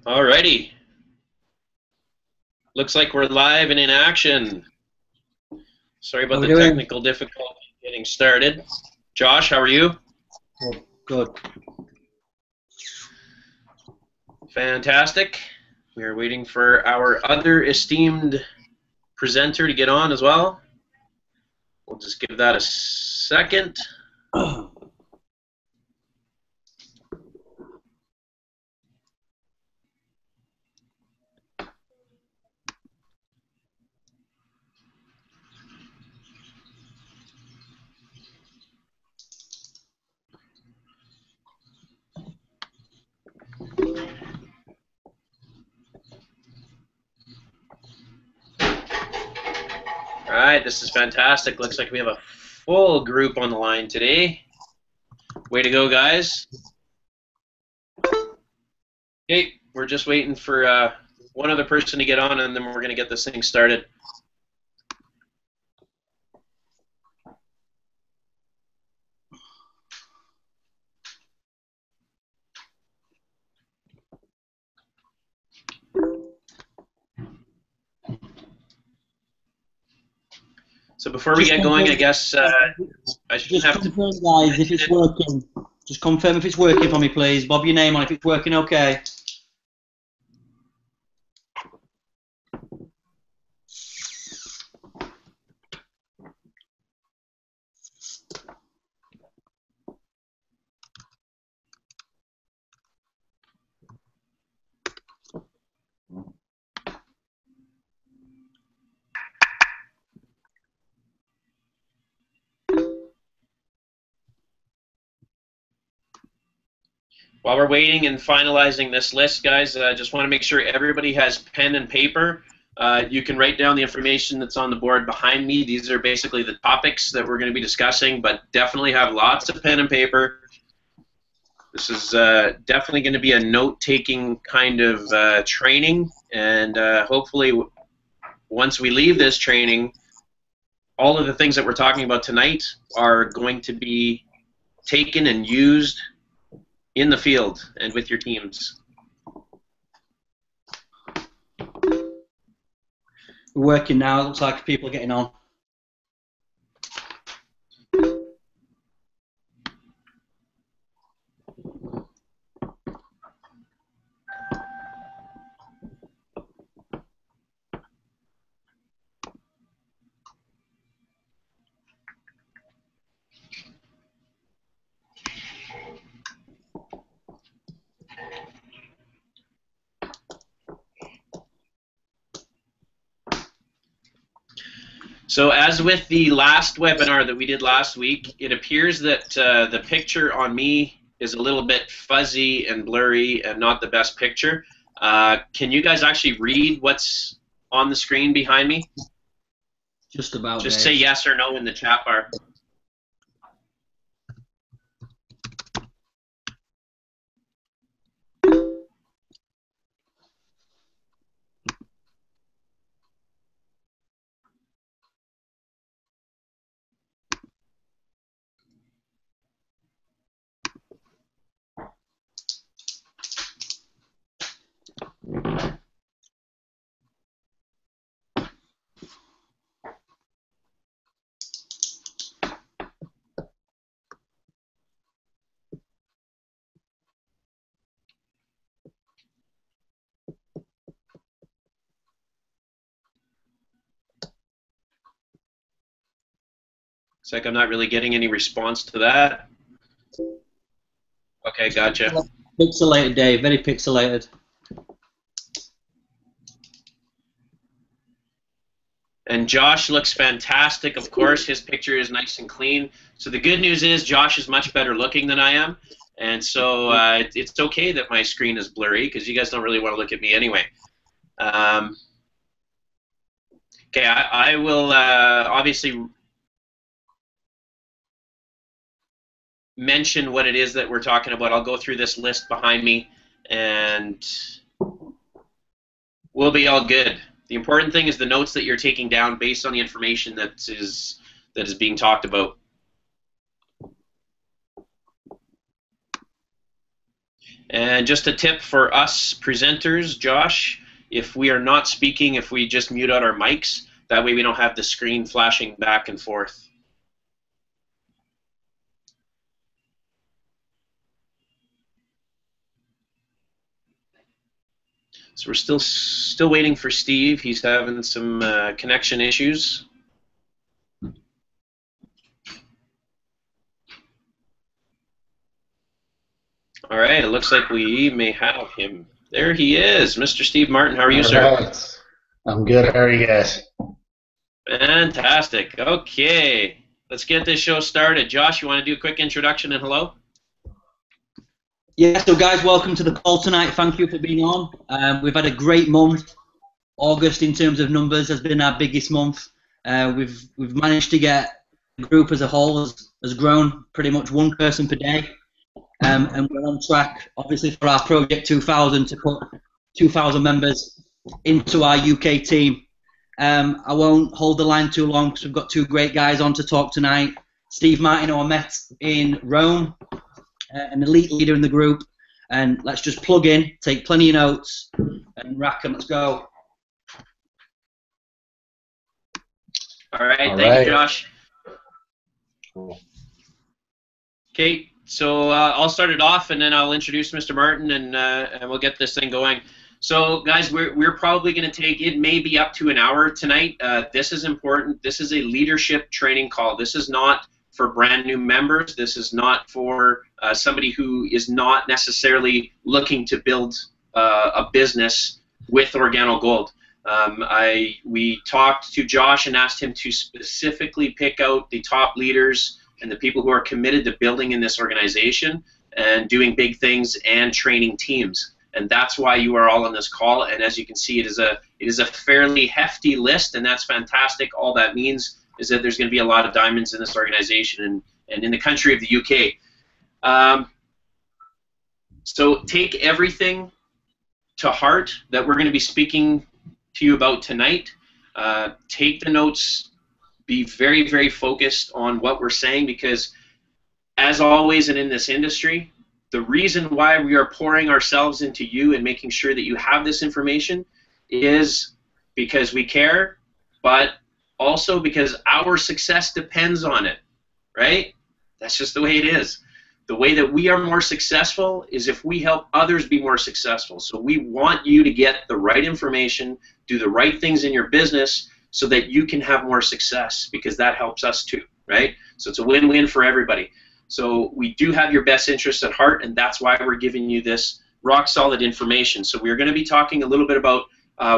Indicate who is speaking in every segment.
Speaker 1: Alrighty. Looks like we're live and in action. Sorry about
Speaker 2: How we
Speaker 1: the
Speaker 2: doing?
Speaker 1: technical difficulty getting started. Josh, how are you?
Speaker 2: Good.
Speaker 1: Fantastic. We are waiting for our other esteemed presenter to get on as well. We'll just give that a second. All right, this is fantastic. Looks like we have a full group on the line today. Way to go, guys. Okay, we're just waiting for one other person to get on, and then we're going to get this thing started. So before we get going, I guess I should
Speaker 2: Just
Speaker 1: have to...
Speaker 2: confirm, guys, if it's working. Just confirm if it's working for me, please. Bob your name on if it's working okay.
Speaker 1: While we're waiting and finalizing this list, guys, I just want to make sure everybody has pen and paper. You can write down the information that's on the board behind me. These are basically the topics that we're going to be discussing, but definitely have lots of pen and paper. This is definitely going to be a note-taking kind of training, and hopefully once we leave this training, all of the things that we're talking about tonight are going to be taken and used in the field and with your teams.
Speaker 2: We're working now. It looks like people are getting on.
Speaker 1: So as with the last webinar that we did last week, it appears that the picture on me is a little bit fuzzy and blurry and not the best picture. Can you guys actually read what's on the screen behind me?
Speaker 2: Just about.
Speaker 1: Just
Speaker 2: Dave.
Speaker 1: say yes or no in the chat bar. It's like I'm not really getting any response to that. Okay, gotcha.
Speaker 2: Pixelated, Dave. Very pixelated.
Speaker 1: And Josh looks fantastic, of course. His picture is nice and clean. So the good news is Josh is much better looking than I am. And so it's okay that my screen is blurry because you guys don't really want to look at me anyway. Okay, I will obviously mention what it is that we're talking about. I'll go through this list behind me and we'll be all good. The important thing is the notes that you're taking down based on the information that is being talked about. And just a tip for us presenters, Josh, if we are not speaking, if we just mute out our mics, that way we don't have the screen flashing back and forth. So we're still waiting for Steve. He's having some connection issues. All right, it looks like we may have him. There he is, Mr. Steve Martin. How are you, sir?
Speaker 3: Right. I'm good. How are you guys?
Speaker 1: Fantastic. Okay, let's get this show started. Josh, you want to do a quick introduction and hello?
Speaker 2: Yeah, so guys, welcome to the call tonight. Thank you for being on. We've had a great month. August, in terms of numbers, has been our biggest month. We've managed to get the group as a whole has grown pretty much one person per day. And we're on track, obviously, for our Project 2000 to put 2,000 members into our UK team. I won't hold the line too long because we've got two great guys on to talk tonight. Steve Martin, who I met in Rome, an elite leader in the group. And let's just plug in, take plenty of notes, and rack them. Let's go.
Speaker 1: All right, thank you, Josh.
Speaker 3: Cool.
Speaker 1: Okay. So I'll start it off, and then I'll introduce Mr. Martin, and we'll get this thing going. So, guys, we're probably going to take, it may be up to an hour tonight. This is important. This is a leadership training call. This is not for brand new members. This is not for somebody who is not necessarily looking to build a business with OrganoGold. We talked to Josh and asked him to specifically pick out the top leaders and the people who are committed to building in this organization and doing big things and training teams. And that's why you are all on this call. And as you can see, it is a fairly hefty list, and that's fantastic. All that means is that there's going to be a lot of diamonds in this organization and in the country of the UK. So take everything to heart that we're going to be speaking to you about tonight. Take the notes. Be very, very focused on what we're saying, because as always and in this industry, the reason why we are pouring ourselves into you and making sure that you have this information is because we care, but also because our success depends on it, right? That's just the way it is. The way that we are more successful is if we help others be more successful. So we want you to get the right information, do the right things in your business, so that you can have more success, because that helps us too, right? So it's a win-win for everybody. So we do have your best interests at heart, and that's why we're giving you this rock-solid information. So we're going to be talking a little bit about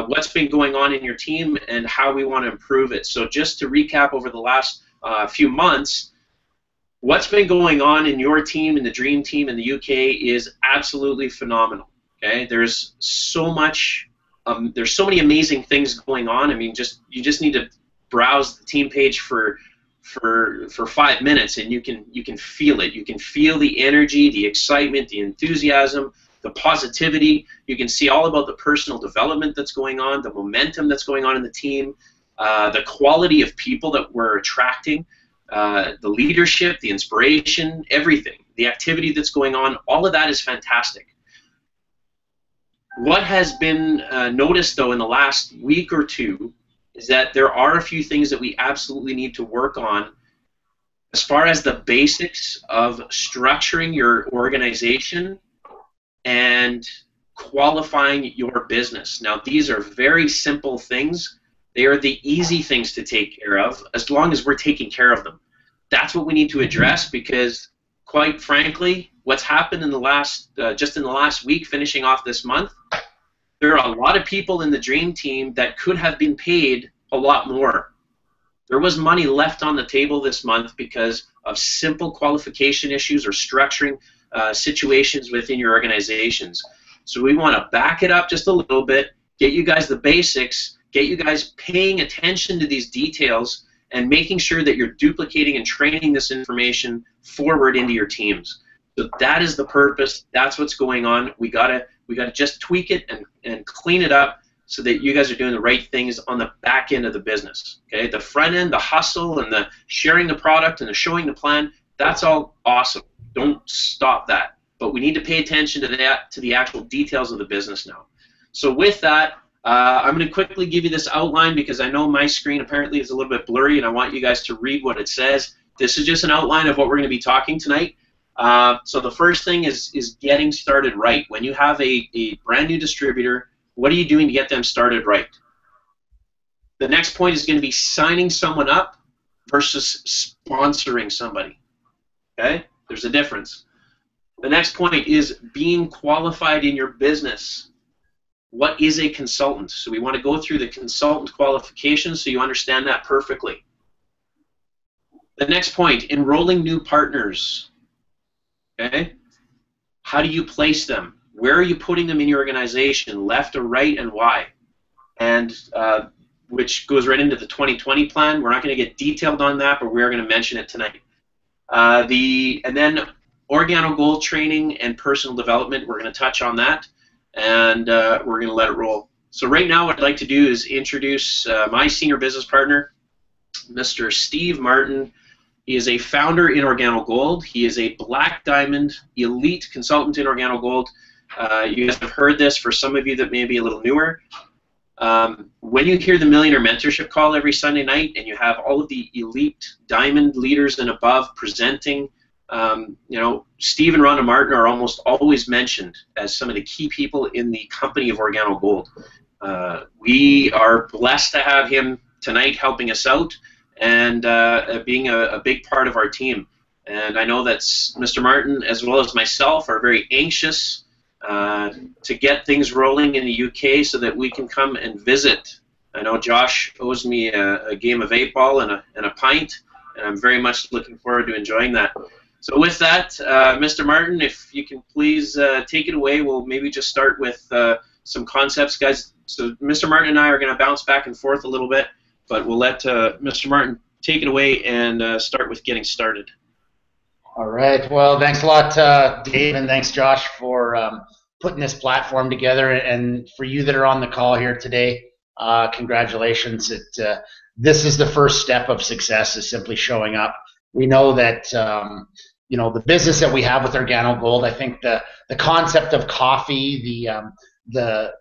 Speaker 1: what's been going on in your team and how we want to improve it. So just to recap over the last few months, what's been going on in your team, in the Dream Team in the UK, is absolutely phenomenal, okay? There's so much... there's so many amazing things going on. I mean, you just need to browse the team page for 5 minutes, and you can feel it. You can feel the energy, the excitement, the enthusiasm, the positivity. You can see all about the personal development that's going on, the momentum that's going on in the team, the quality of people that we're attracting, the leadership, the inspiration, everything, the activity that's going on. All of that is fantastic. What has been noticed, though, in the last week or two is that there are a few things that we absolutely need to work on as far as the basics of structuring your organization and qualifying your business. Now, these are very simple things. They are the easy things to take care of as long as we're taking care of them. That's what we need to address, because, quite frankly, what's happened in the last, just in the last week, finishing off this month, there are a lot of people in the Dream Team that could have been paid a lot more. There was money left on the table this month because of simple qualification issues or structuring situations within your organizations. So we want to back it up just a little bit, get you guys the basics, get you guys paying attention to these details, and making sure that you're duplicating and training this information forward into your teams. So that is the purpose. That's what's going on. We gotta just tweak it and clean it up so that you guys are doing the right things on the back end of the business. Okay, the front end, the hustle, and the sharing the product and the showing the plan, that's all awesome. Don't stop that. but we need to pay attention to that, to the actual details of the business now. So with that, I'm going to quickly give you this outline because I know my screen apparently is a little bit blurry and I want you guys to read what it says. This is just an outline of what we're going to be talking tonight. So the first thing is getting started right. When you have a brand new distributor, what are you doing to get them started right? The next point is going to be signing someone up versus sponsoring somebody. Okay? There's a difference. The next point is being qualified in your business. What is a consultant? So we want to go through the consultant qualifications so you understand that perfectly. The next point, enrolling new partners. Okay? How do you place them? Where are you putting them in your organization, left or right, and why? And which goes right into the 2020 plan. We're not going to get detailed on that, but we're going to mention it tonight. And then OrganoGold training and personal development, we're going to touch on that, and we're going to let it roll. So right now what I'd like to do is introduce my senior business partner, Mr. Steve Martin. He is a founder in OrganoGold. He is a Black Diamond elite consultant in OrganoGold. You guys have heard this for some of you that may be a little newer. When you hear the Millionaire Mentorship Call every Sunday night and you have all of the elite diamond leaders and above presenting, you know, Steve and Rhonda Martin are almost always mentioned as some of the key people in the company of OrganoGold. We are blessed to have him tonight helping us out and being a big part of our team. And I know that Mr. Martin, as well as myself, are very anxious to get things rolling in the UK so that we can come and visit. I know Josh owes me a game of 8-ball and a pint, and I'm very much looking forward to enjoying that. So with that, Mr. Martin, if you can please take it away, we'll maybe just start with some concepts, guys. So Mr. Martin and I are going to bounce back and forth a little bit, but we'll let Mr. Martin take it away and start with getting started.
Speaker 3: All right. Well, thanks a lot, Dave, and thanks, Josh, for putting this platform together. And for you that are on the call here today, congratulations. This is the first step of success, is simply showing up. We know that you know, the business that we have with OrganoGold, I think the concept of coffee, the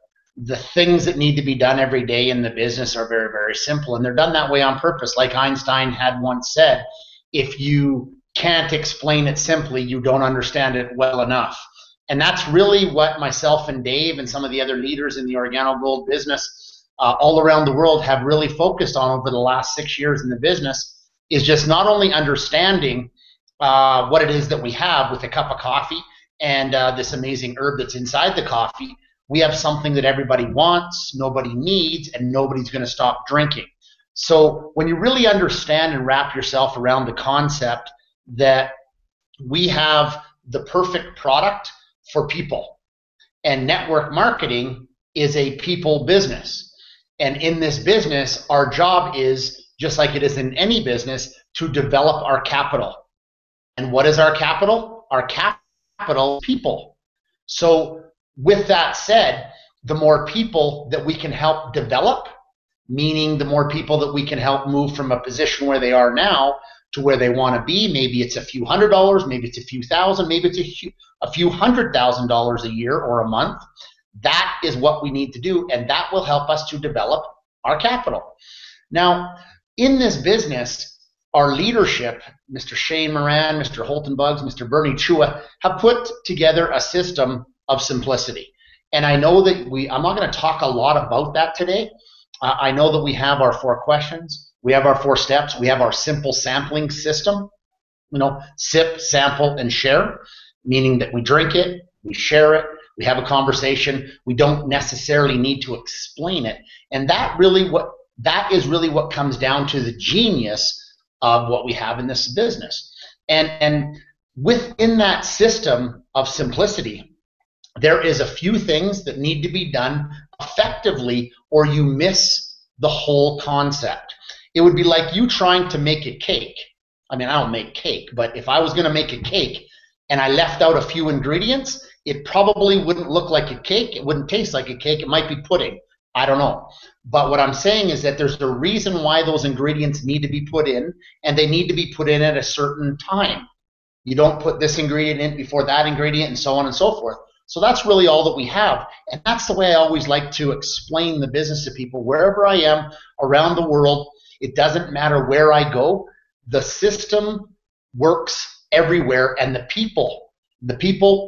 Speaker 3: things that need to be done every day in the business are very, very simple, and they're done that way on purpose. Like Einstein had once said, if you can't explain it simply, you don't understand it well enough. And that's really what myself and Dave and some of the other leaders in the OrganoGold business all around the world have really focused on over the last 6 years in the business, is just not only understanding what it is that we have with a cup of coffee and this amazing herb that's inside the coffee. We have something that everybody wants, nobody needs, and nobody's going to stop drinking. So when you really understand and wrap yourself around the concept that we have the perfect product for people, and network marketing is a people business. And in this business, our job is, just like it is in any business, to develop our capital. And what is our capital? Our capital is people. So with that said, the more people that we can help develop, meaning the more people that we can help move from a position where they are now to where they want to be, maybe it's a few $100s, maybe it's a few thousand, maybe it's a few $100,000 a year or a month. That is what we need to do, and that will help us to develop our capital. Now, in this business, our leadership, Mr. Shane Moran, Mr. Holton Buggs, Mr. Bernie Chua, have put together a system of simplicity. And I know that I'm not going to talk a lot about that today. I know that we have our 4 questions. We have our 4 steps. We have our simple sampling system. You know, sip, sample, and share, meaning that we drink it, we share it, we have a conversation. We don't necessarily need to explain it. And that is really what comes down to the genius of what we have in this business. And within that system of simplicity, there is a few things that need to be done effectively, or you miss the whole concept. It would be like you trying to make a cake. I mean, I don't make cake, but if I was going to make a cake and I left out a few ingredients, it probably wouldn't look like a cake. It wouldn't taste like a cake. It might be pudding. I don't know. But what I'm saying is that there's a reason why those ingredients need to be put in, and they need to be put in at a certain time. You don't put this ingredient in before that ingredient, and so on and so forth. So that's really all that we have. And that's the way I always like to explain the business to people. Wherever I am around the world, it doesn't matter where I go. The system works everywhere, and the people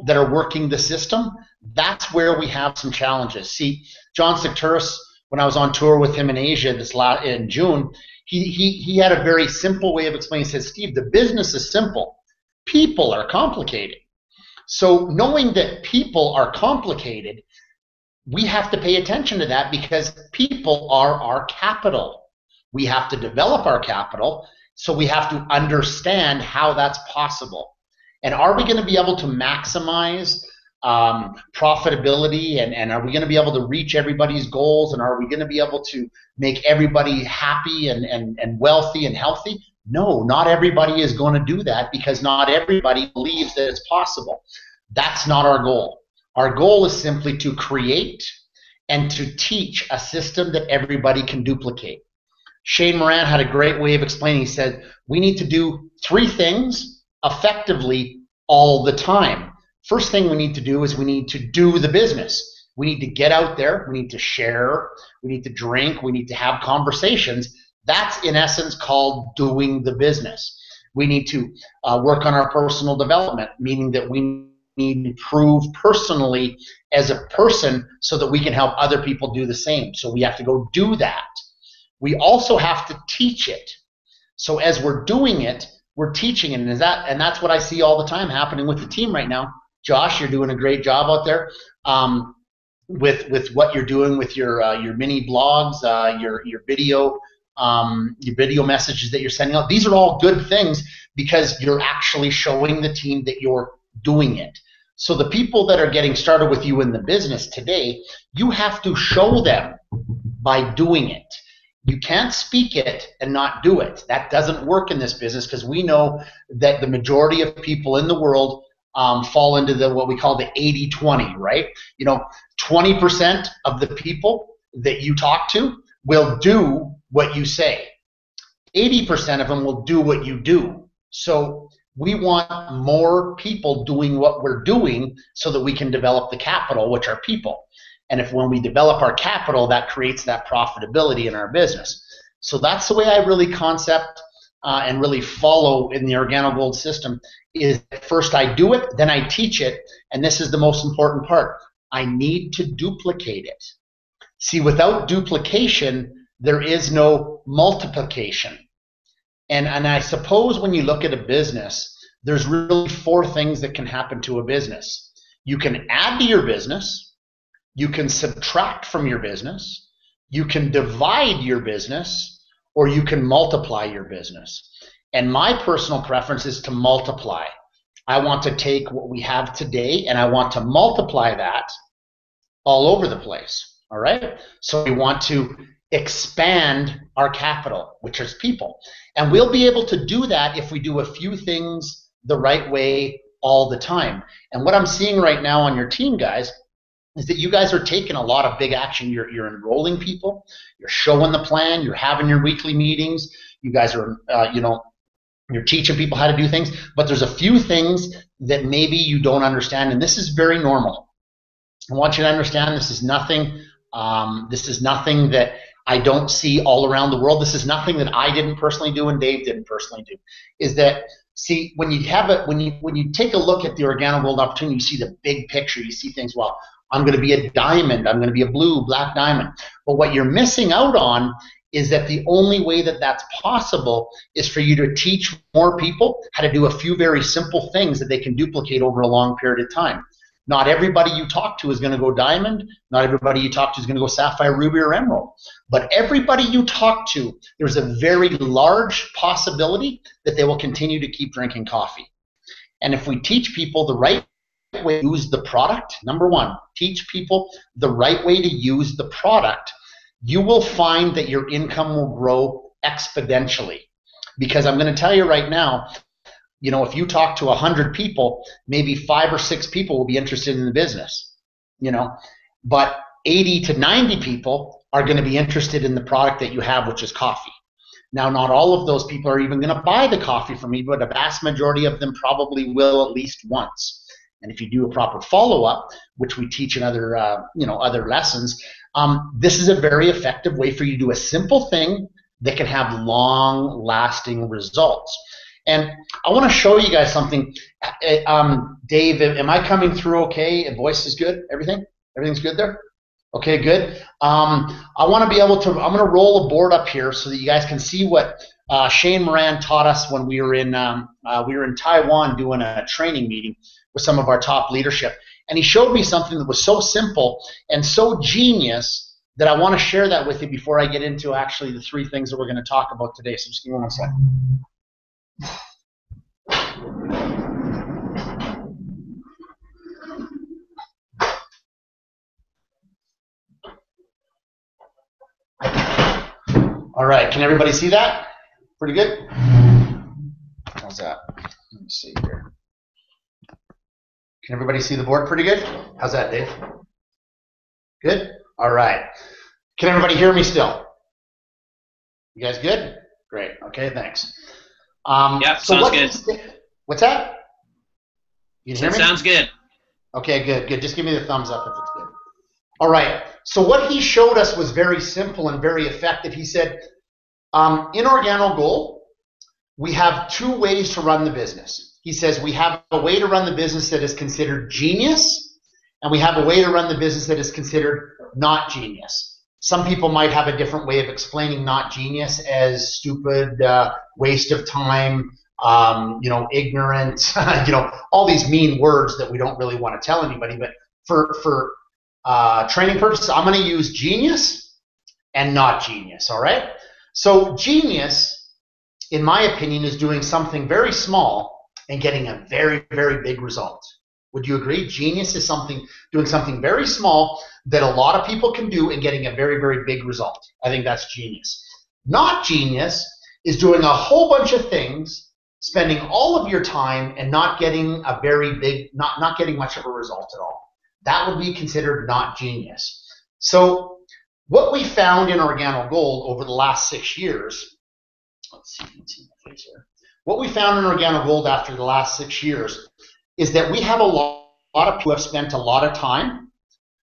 Speaker 3: that are working the system, that's where we have some challenges. See, John Secturis, when I was on tour with him in Asia in June, he had a very simple way of explaining. He said, Steve, the business is simple. People are complicated. So knowing that people are complicated, we have to pay attention to that, because people are our capital. We have to develop our capital, so we have to understand how that's possible. And are we going to be able to maximize profitability, and are we going to be able to reach everybody's goals, and are we going to be able to make everybody happy and wealthy and healthy? No, not everybody is going to do that, because not everybody believes that it's possible. That's not our goal. Our goal is simply to create and to teach a system that everybody can duplicate. Shane Moran had a great way of explaining. He said, we need to do 3 things effectively all the time. First thing we need to do is we need to do the business. We need to get out there. We need to share. We need to drink. We need to have conversations. That's in essence called doing the business. We need to work on our personal development, meaning that we need to improve personally as a person so that we can help other people do the same. So we have to go do that. We also have to teach it. So as we're doing it, we're teaching it, and that's what I see all the time happening with the team right now. Josh, you're doing a great job out there with what you're doing with your mini blogs, your video messages that you're sending out. These are all good things, because you're actually showing the team that you're doing it. So the people that are getting started with you in the business today, you have to show them by doing it. You can't speak it and not do it. That doesn't work in this business, because we know that the majority of people in the world fall into what we call the 80-20, right? 20% of the people that you talk to will do what you say. 80% of them will do what you do. So we want more people doing what we're doing so that we can develop the capital, which are people. And when we develop our capital, that creates that profitability in our business. So that's the way I really concept and really follow in the OrganoGold system. Is first I do it, then I teach it, and this is the most important part. I need to duplicate it. See, without duplication, there is no multiplication. And I suppose when you look at a business, there's really 4 things that can happen to a business. You can add to your business. You can subtract from your business, you can divide your business, or you can multiply your business. And my personal preference is to multiply. I want to take what we have today and I want to multiply that all over the place, all right? So we want to expand our capital, which is people. And we'll be able to do that if we do a few things the right way all the time. And what I'm seeing right now on your team, guys, is that you guys are taking a lot of big action. You're enrolling people, you're showing the plan, you're having your weekly meetings, you guys are, you're teaching people how to do things, but there's a few things that maybe you don't understand, and this is very normal. I want you to understand this is nothing that I don't see all around the world. This is nothing that I didn't personally do and Dave didn't personally do. Is that, see, when you take a look at the OrganoGold opportunity, you see the big picture, you see things, well, I'm going to be a diamond, I'm going to be a black diamond. But what you're missing out on is that the only way that that's possible is for you to teach more people how to do a few very simple things that they can duplicate over a long period of time. Not everybody you talk to is going to go diamond. Not everybody you talk to is going to go sapphire, ruby, or emerald. But everybody you talk to, there's a very large possibility that they will continue to keep drinking coffee. And if we teach people the right way to use the product, number one, teach people the right way to use the product, you will find that your income will grow exponentially. Because I'm going to tell you right now, if you talk to 100 people, maybe 5 or 6 people will be interested in the business, but 80 to 90 people are going to be interested in the product that you have, which is coffee. Now, not all of those people are even going to buy the coffee from me, but a vast majority of them probably will at least once. And if you do a proper follow-up, which we teach in other, other lessons, this is a very effective way for you to do a simple thing that can have long-lasting results. And I want to show you guys something. Dave, am I coming through okay? Voice is good? Everything's good there? Okay, good. I want to be able to, I'm going to roll a board up here so that you guys can see what Shane Moran taught us when we were in Taiwan doing a training meeting with some of our top leadership. And he showed me something that was so simple and so genius that I want to share that with you before I get into actually the 3 things that we're going to talk about today. So just give me one second. All right, can everybody see that? Pretty good? How's that? Let me see here. Can everybody see the board pretty good? How's that, Dave? Good? All right. Can everybody hear me still? You guys good? Great. Okay, thanks.
Speaker 1: Yeah,
Speaker 3: so
Speaker 1: sounds good.
Speaker 3: What's that? You hear me?
Speaker 1: Sounds good.
Speaker 3: Okay, good. Just give me the thumbs up if it's good. All right. So what he showed us was very simple and very effective. He said, in OrganoGold, we have 2 ways to run the business. He says we have a way to run the business that is considered genius, and we have a way to run the business that is considered not genius. Some people might have a different way of explaining not genius as stupid, waste of time, ignorant, all these mean words that we don't really want to tell anybody. But for training purposes, I'm going to use genius and not genius, all right? So genius, in my opinion, is doing something very small and getting a very, very big result. Would you agree? Genius is doing something very small that a lot of people can do and getting a very, very big result. I think that's genius. Not genius is doing a whole bunch of things, spending all of your time and not getting a very big, not getting much of a result at all. That would be considered not genius. So what we found in OrganoGold over the last 6 years, let's see if you can see my face here. What we found in OrganoGold after the last 6 years is that we have a lot of people who have spent a lot of time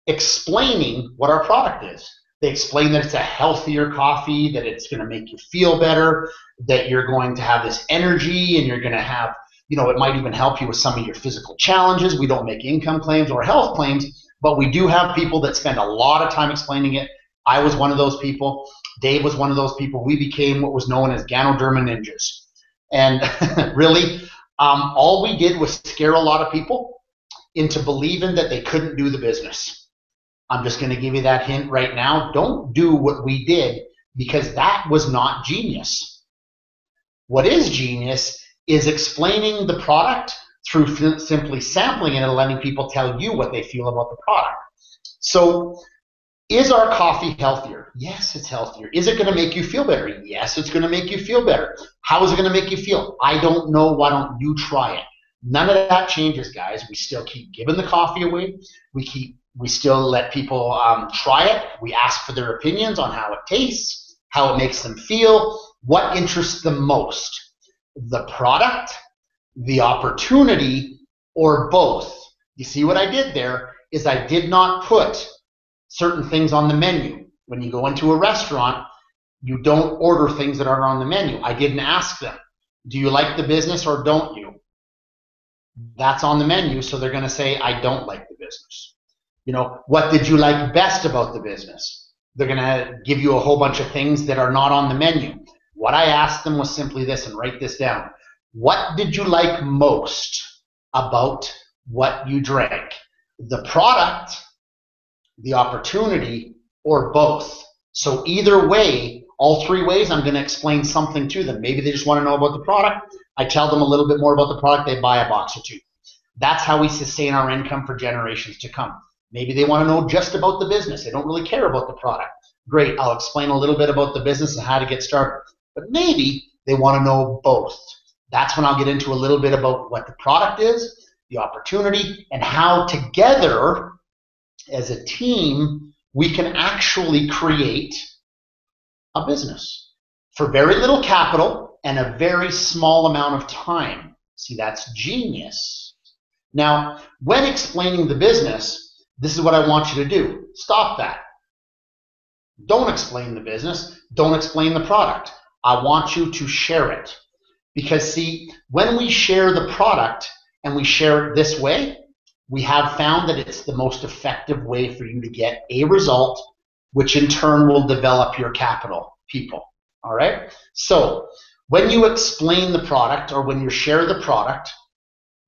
Speaker 3: explaining what our product is. They explain that it's a healthier coffee, that it's going to make you feel better, that you're going to have this energy and you're going to have, it might even help you with some of your physical challenges. We don't make income claims or health claims, but we do have people that spend a lot of time explaining it. I was one of those people. Dave was one of those people. We became what was known as Ganoderma ninjas. And really, all we did was scare a lot of people into believing that they couldn't do the business. I'm just going to give you that hint right now. Don't do what we did, because that was not genius. What is genius is explaining the product through simply sampling it and letting people tell you what they feel about the product. So, is our coffee healthier? Yes, it's healthier. Is it going to make you feel better? Yes, it's going to make you feel better. How is it going to make you feel? I don't know. Why don't you try it? None of that changes, guys. We still keep giving the coffee away. We still let people try it. We ask for their opinions on how it tastes, how it makes them feel, what interests them most. The product, the opportunity, or both. You see what I did there is I did not put certain things on the menu. When you go into a restaurant, you don't order things that aren't on the menu. I didn't ask them, do you like the business or don't you? That's on the menu, so they're going to say, I don't like the business. What did you like best about the business? They're going to give you a whole bunch of things that are not on the menu. What I asked them was simply this, and write this down. What did you like most about what you drank? The product, the opportunity, or both? So either way, all 3 ways, I'm going to explain something to them. Maybe they just want to know about the product. I tell them a little bit more about the product. They buy a box or 2. That's how we sustain our income for generations to come. Maybe they want to know just about the business. They don't really care about the product. Great, I'll explain a little bit about the business and how to get started. But maybe they want to know both. That's when I'll get into a little bit about what the product is, the opportunity, and how together as a team we can actually create a business for very little capital and a very small amount of time. See, that's genius. Now, when explaining the business, this is what I want you to do. Stop that. Don't explain the business. Don't explain the product. I want you to share it. Because, see, when we share the product and we share it this way, we have found that it's the most effective way for you to get a result, which in turn will develop your capital, people. All right? So when you explain the product or when you share the product,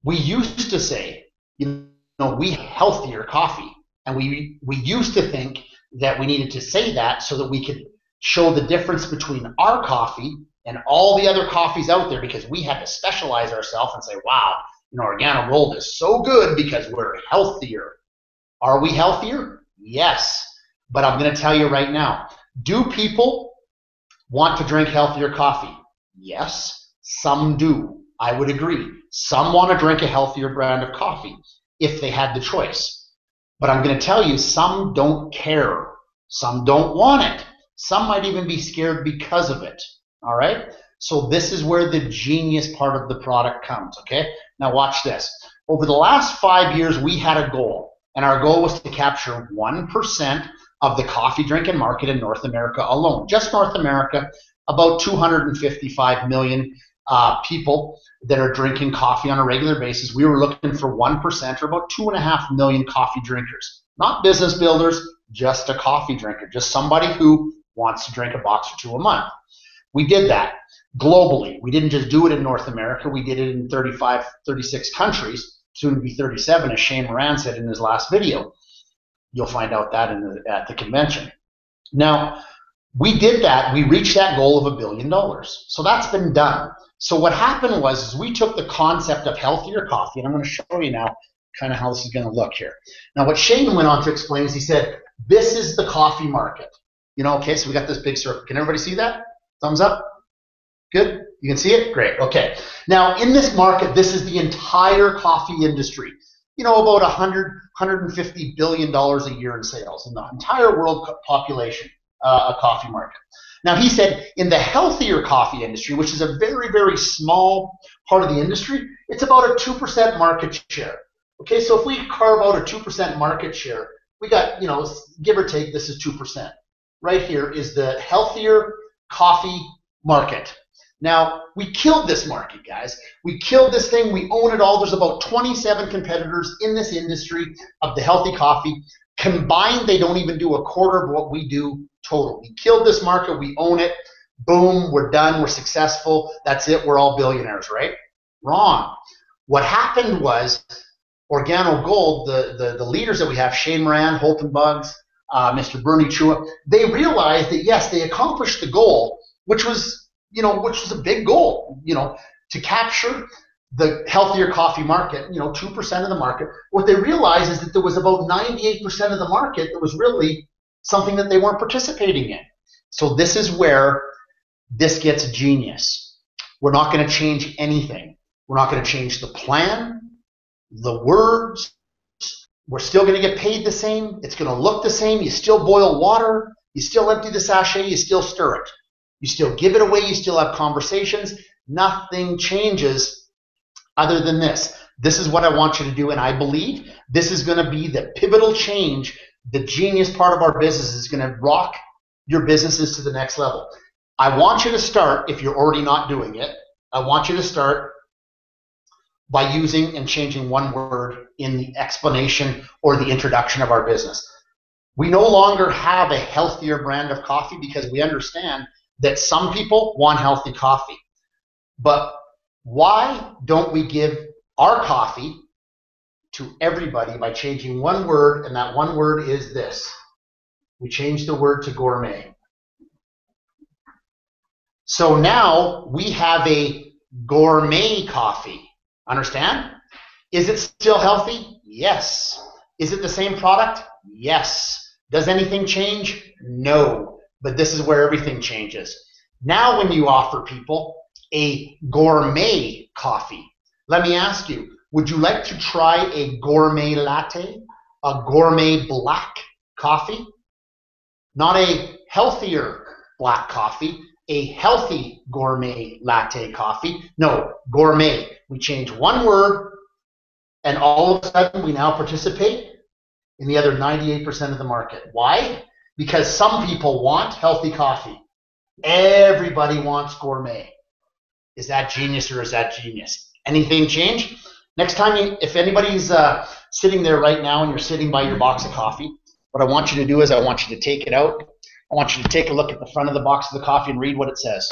Speaker 3: we used to say, you know, we healthier coffee. And we used to think that we needed to say that so that we could show the difference between our coffee and all the other coffees out there, because we had to specialize ourselves and say, wow, you know, Organo-Gold is so good because we're healthier. Are we healthier? Yes. But I'm going to tell you right now, do people want to drink healthier coffee? Yes, some do. I would agree. Some want to drink a healthier brand of coffee if they had the choice. But I'm going to tell you, some don't care. Some don't want it. Some might even be scared because of it. All right? So this is where the genius part of the product comes, okay? Now watch this. Over the last 5 years, we had a goal, and our goal was to capture 1% of the coffee drinking market in North America alone. Just North America, about 255 million people that are drinking coffee on a regular basis. We were looking for 1%, or about 2.5 million coffee drinkers. Not business builders, just a coffee drinker, just somebody who wants to drink a box or two a month. We did that globally. We didn't just do it in North America. We did it in 35, 36 countries, soon to be 37, as Shane Moran said in his last video. You'll find out that at the convention. Now, we did that. We reached that goal of $1 billion. So that's been done. So what happened was we took the concept of healthier coffee, and I'm going to show you now kind of how this is going to look here. Now, what Shane went on to explain is he said, this is the coffee market. You know, okay, so we got this big circle. Can everybody see that? Thumbs up? Good? You can see it? Great. Okay. Now, in this market, this is the entire coffee industry. You know, about $150 billion a year in sales in the entire world population, a coffee market. Now, he said in the healthier coffee industry, which is a very, very small part of the industry, it's about a 2% market share. Okay, so if we carve out a 2% market share, we got, you know, give or take, this is 2%. Right here is the healthier coffee market. Now, we killed this market, guys. We killed this thing. We own it all. There's about 27 competitors in this industry of the healthy coffee. Combined, they don't even do a quarter of what we do total. We killed this market. We own it. Boom, we're done. We're successful. That's it. We're all billionaires, right? Wrong. What happened was Organo-Gold, the leaders that we have, Shane Moran, Holton Bugs, Mr. Bernie Chua, they realized that, yes, they accomplished the goal, which was a big goal, you know, to capture the healthier coffee market, you know, 2% of the market. What they realized is that there was about 98% of the market that was really something that they weren't participating in. So this is where this gets genius. We're not going to change anything. We're not going to change the plan, the words. We're still going to get paid the same. It's going to look the same. You still boil water. You still empty the sachet. You still stir it. You still give it away. You still have conversations. Nothing changes other than this. This is what I want you to do, and I believe this is going to be the pivotal change. The genius part of our business is going to rock your businesses to the next level. I want you to start, if you're already not doing it, I want you to start by using and changing one word in the explanation or the introduction of our business. We no longer have a healthier brand of coffee because we understand that some people want healthy coffee. But why don't we give our coffee to everybody by changing one word, and that one word is this. We change the word to gourmet. So now we have a gourmet coffee. Understand? Is it still healthy? Yes. Is it the same product? Yes. Does anything change? No. But this is where everything changes. Now when you offer people a gourmet coffee, let me ask you, would you like to try a gourmet latte, a gourmet black coffee? Not a healthier black coffee, a healthy gourmet latte coffee. No, gourmet. We change one word, and all of a sudden we now participate in the other 98% of the market. Why? Because some people want healthy coffee. Everybody wants gourmet. Is that genius or is that genius? Anything change? Next time, if anybody's sitting there right now and you're sitting by your box of coffee, what I want you to do is I want you to take it out. I want you to take a look at the front of the box of the coffee and read what it says.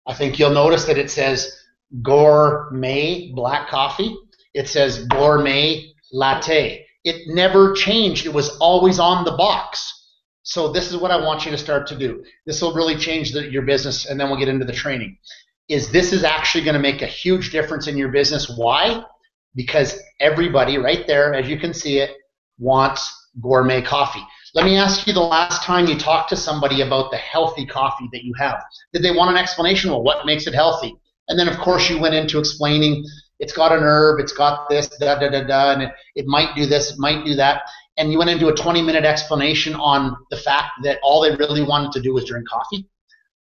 Speaker 3: I think you'll notice that it says gourmet black coffee. It says gourmet latte. It never changed. It was always on the box. So this is what I want you to start to do. This will really change your business, and then we'll get into the training. This is actually going to make a huge difference in your business. Why? Because everybody right there, as you can see it, wants gourmet coffee. Let me ask you, the last time you talked to somebody about the healthy coffee that you have, did they want an explanation? Well, what makes it healthy? And then, of course, you went into explaining it's got an herb, it's got this, and it might do this, it might do that. And you went into a 20-minute explanation on the fact that all they really wanted to do was drink coffee.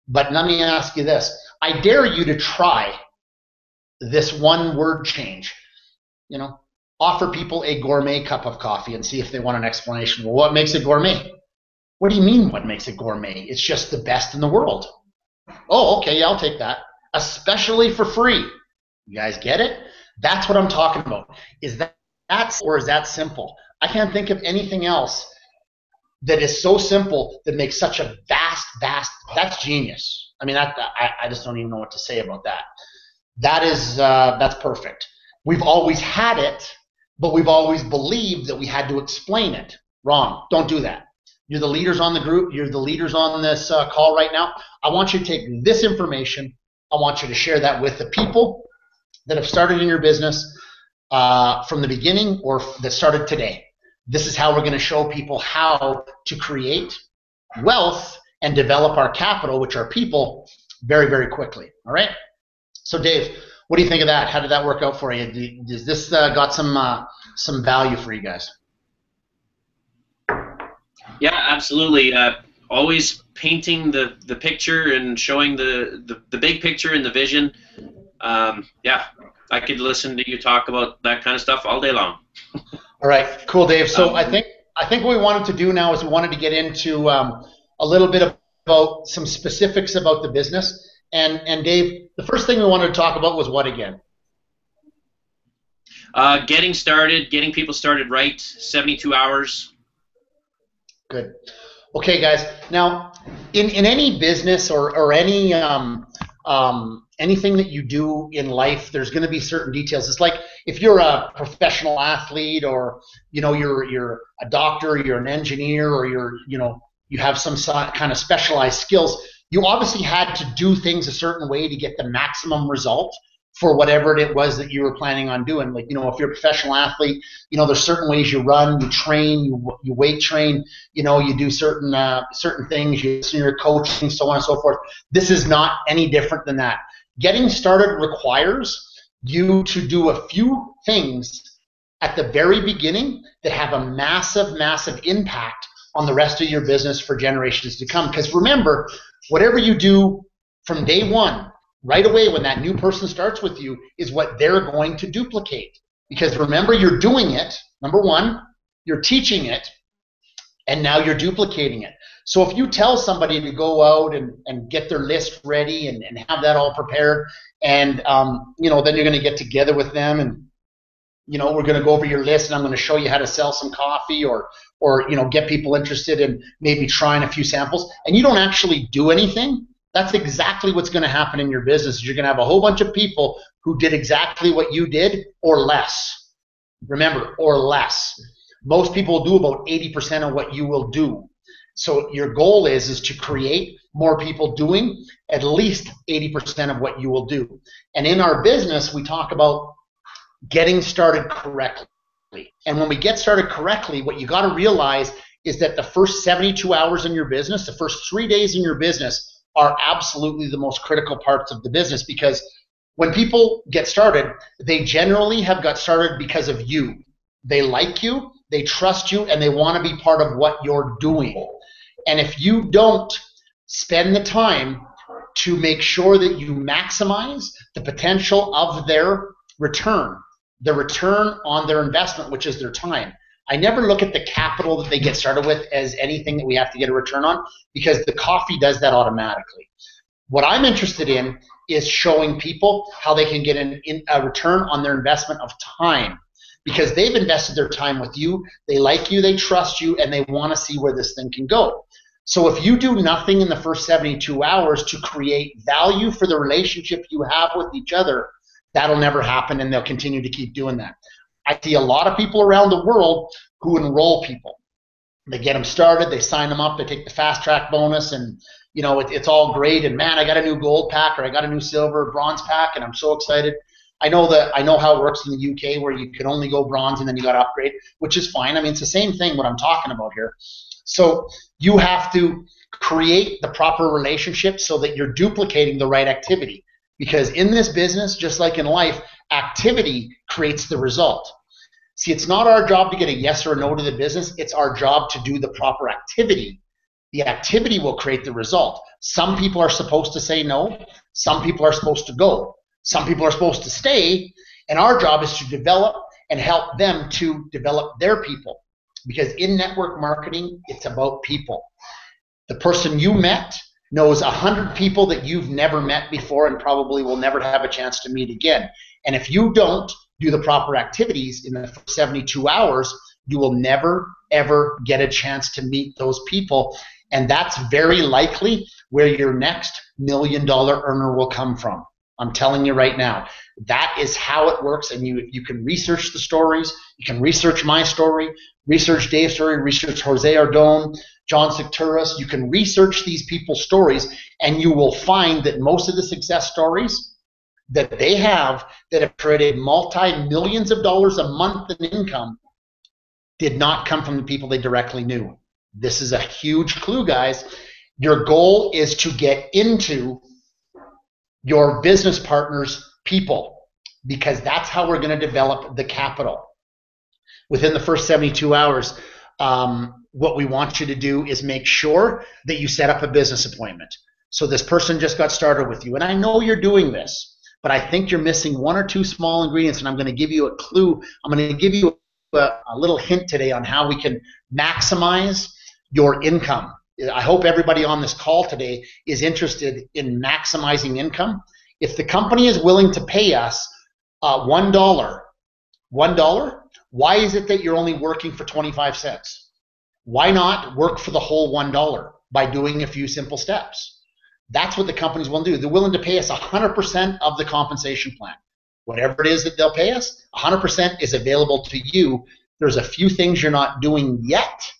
Speaker 3: But let me ask you this. I dare you to try this one word change. You know, offer people a gourmet cup of coffee and see if they want an explanation. Well, what makes it gourmet? What do you mean what makes it gourmet? It's just the best in the world. Oh, okay, yeah, I'll take that. Especially for free. You guys get it? That's what I'm talking about. Is that or is that simple? I can't think of anything else that is so simple that makes such a vast, that's genius. I mean, I just don't even know what to say about that. That's perfect. We've always had it, but we've always believed that we had to explain it. Wrong. Don't do that. You're the leaders on the group. You're the leaders on this call right now. I want you to take this information. I want you to share that with the people that have started in your business from the beginning or that started today. This is how we're going to show people how to create wealth and develop our capital, which are people, very, very quickly. All right? So, Dave, what do you think of that? How did that work out for you? Does this got some value for you guys?
Speaker 1: Yeah, absolutely. Always painting the picture and showing the big picture and the vision. Yeah, I could listen to you talk about that kind of stuff all day long.
Speaker 3: All right, cool, Dave. So I think what we wanted to do now is we wanted to get into a little bit about some specifics about the business. And Dave, the first thing we wanted to talk about was what again?
Speaker 1: Getting started, getting people started right, 72 hours.
Speaker 3: Good. Okay, guys. Now, in any business or any anything that you do in life, there's going to be certain details. It's like if you're a professional athlete, or you're a doctor, you're an engineer, or you have some kind of specialized skills. You obviously had to do things a certain way to get the maximum result for whatever it was that you were planning on doing. Like, if you're a professional athlete, there's certain ways you run, you train, you weight train, you do certain things, you listen to your coach, and so on and so forth. This is not any different than that. Getting started requires you to do a few things at the very beginning that have a massive, massive impact on the rest of your business for generations to come. Because remember, whatever you do from day one, right away when that new person starts with you, is what they're going to duplicate. Because remember, you're doing it, number one, you're teaching it, and now you're duplicating it. So if you tell somebody to go out and get their list ready and have that all prepared, and then you're going to get together with them and we're going to go over your list and I'm going to show you how to sell some coffee or get people interested in maybe trying a few samples, and you don't actually do anything, that's exactly what's going to happen in your business. You're going to have a whole bunch of people who did exactly what you did or less. Remember, or less. Most people do about 80% of what you will do. So your goal is to create more people doing at least 80% of what you will do. And in our business, we talk about getting started correctly. And when we get started correctly, what you got to realize is that the first 72 hours in your business, the first 3 days in your business, are absolutely the most critical parts of the business, because when people get started, they generally have got started because of you. They like you, they trust you, and they want to be part of what you're doing. And if you don't spend the time to make sure that you maximize the potential of their return, the return on their investment, which is their time. I never look at the capital that they get started with as anything that we have to get a return on, because the coffee does that automatically. What I'm interested in is showing people how they can get a return on their investment of time, because they've invested their time with you, they like you, they trust you, and they want to see where this thing can go. So if you do nothing in the first 72 hours to create value for the relationship you have with each other, that'll never happen, and they'll continue to keep doing that. I see a lot of people around the world who enroll people. They get them started, they sign them up, they take the fast track bonus, and you know it's all great. And man, I got a new gold pack, or I got a new silver, bronze pack, and I'm so excited. I know how it works in the UK, where you can only go bronze and then you got to upgrade, which is fine. I mean, it's the same thing what I'm talking about here. So you have to create the proper relationship so that you're duplicating the right activity. Because in this business, just like in life, activity creates the result. See, it's not our job to get a yes or a no to the business. It's our job to do the proper activity. The activity will create the result. Some people are supposed to say no. Some people are supposed to go. Some people are supposed to stay. And our job is to develop and help them to develop their people. Because in network marketing, it's about people. The person you met knows 100 people that you've never met before and probably will never have a chance to meet again. And if you don't do the proper activities in the first 72 hours, you will never, ever get a chance to meet those people. And that's very likely where your next $1 million earner will come from. I'm telling you right now, that is how it works. And you can research the stories. You can research my story, research Dave's story, research Jose Ardone, John Secturas. You can research these people's stories, and you will find that most of the success stories that they have that have created multi-millions of dollars a month in income did not come from the people they directly knew. This is a huge clue, guys. Your goal is to get into your business partner's people, because that's how we're going to develop the capital. Within the first 72 hours, what we want you to do is make sure that you set up a business appointment. So this person just got started with you, and I know you're doing this, but I think you're missing one or two small ingredients, and I'm going to give you a clue. I'm going to give you a little hint today on how we can maximize your income. I hope everybody on this call today is interested in maximizing income. If the company is willing to pay us $1, why is it that you're only working for 25 cents? Why not work for the whole $1 by doing a few simple steps? That's what the companies will do. They're willing to pay us 100% of the compensation plan. Whatever it is that they'll pay us, 100% is available to you. There's a few things you're not doing yet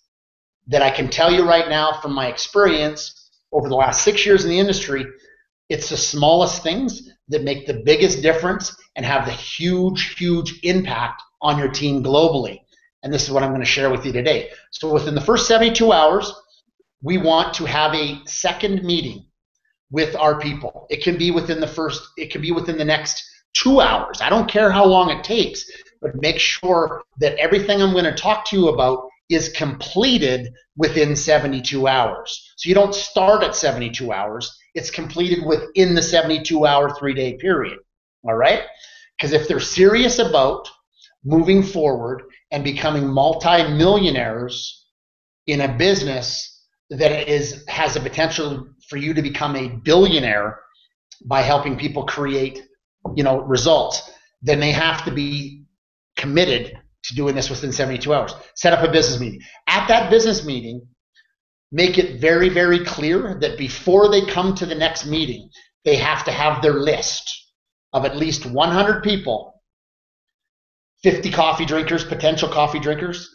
Speaker 3: that I can tell you right now from my experience over the last 6 years in the industry. It's the smallest things that make the biggest difference and have the huge, huge impact on your team globally. And this is what I'm going to share with you today. So within the first 72 hours, we want to have a second meeting with our people. It can be within the next 2 hours. I don't care how long it takes, but make sure that everything I'm going to talk to you about is completed within 72 hours. So you don't start at 72 hours. It's completed within the 72-hour, 3-day period. All right? Because if they're serious about moving forward and becoming multi-millionaires in a business that has a potential for you to become a billionaire by helping people create, results, then they have to be committed to doing this within 72 hours. Set up a business meeting. At that business meeting, make it very, very clear that before they come to the next meeting, they have to have their list of at least 100 people, 50 coffee drinkers, potential coffee drinkers,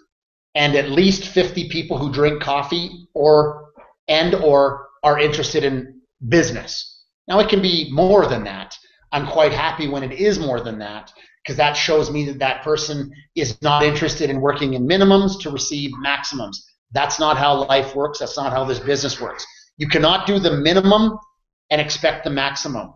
Speaker 3: and at least 50 people who drink coffee or are interested in business. Now, it can be more than that. I'm quite happy when it is more than that, because that shows me that that person is not interested in working in minimums to receive maximums. That's not how life works. That's not how this business works. You cannot do the minimum and expect the maximum.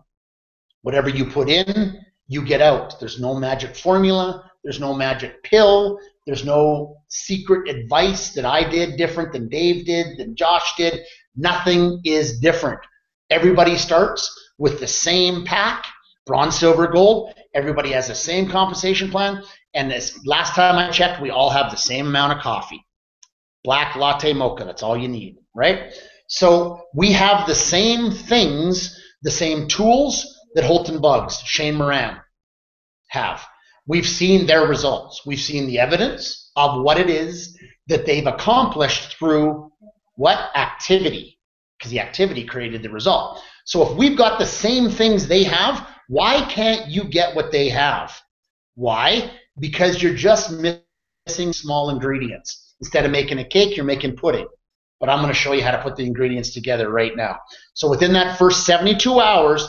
Speaker 3: Whatever you put in, you get out. There's no magic formula. There's no magic pill. There's no secret advice that I did different than Dave did, than Josh did. Nothing is different. Everybody starts with the same pack, bronze, silver, gold. Everybody has the same compensation plan. And this last time I checked, we all have the same amount of coffee. Black latte mocha, that's all you need, right? So we have the same things, the same tools that Holton Buggs, Shane Moran have. We've seen their results. We've seen the evidence of what it is that they've accomplished through what? Activity, because the activity created the result. So if we've got the same things they have, why can't you get what they have? Why? Because you're just missing small ingredients. Instead of making a cake, you're making pudding. But I'm going to show you how to put the ingredients together right now. So within that first 72 hours,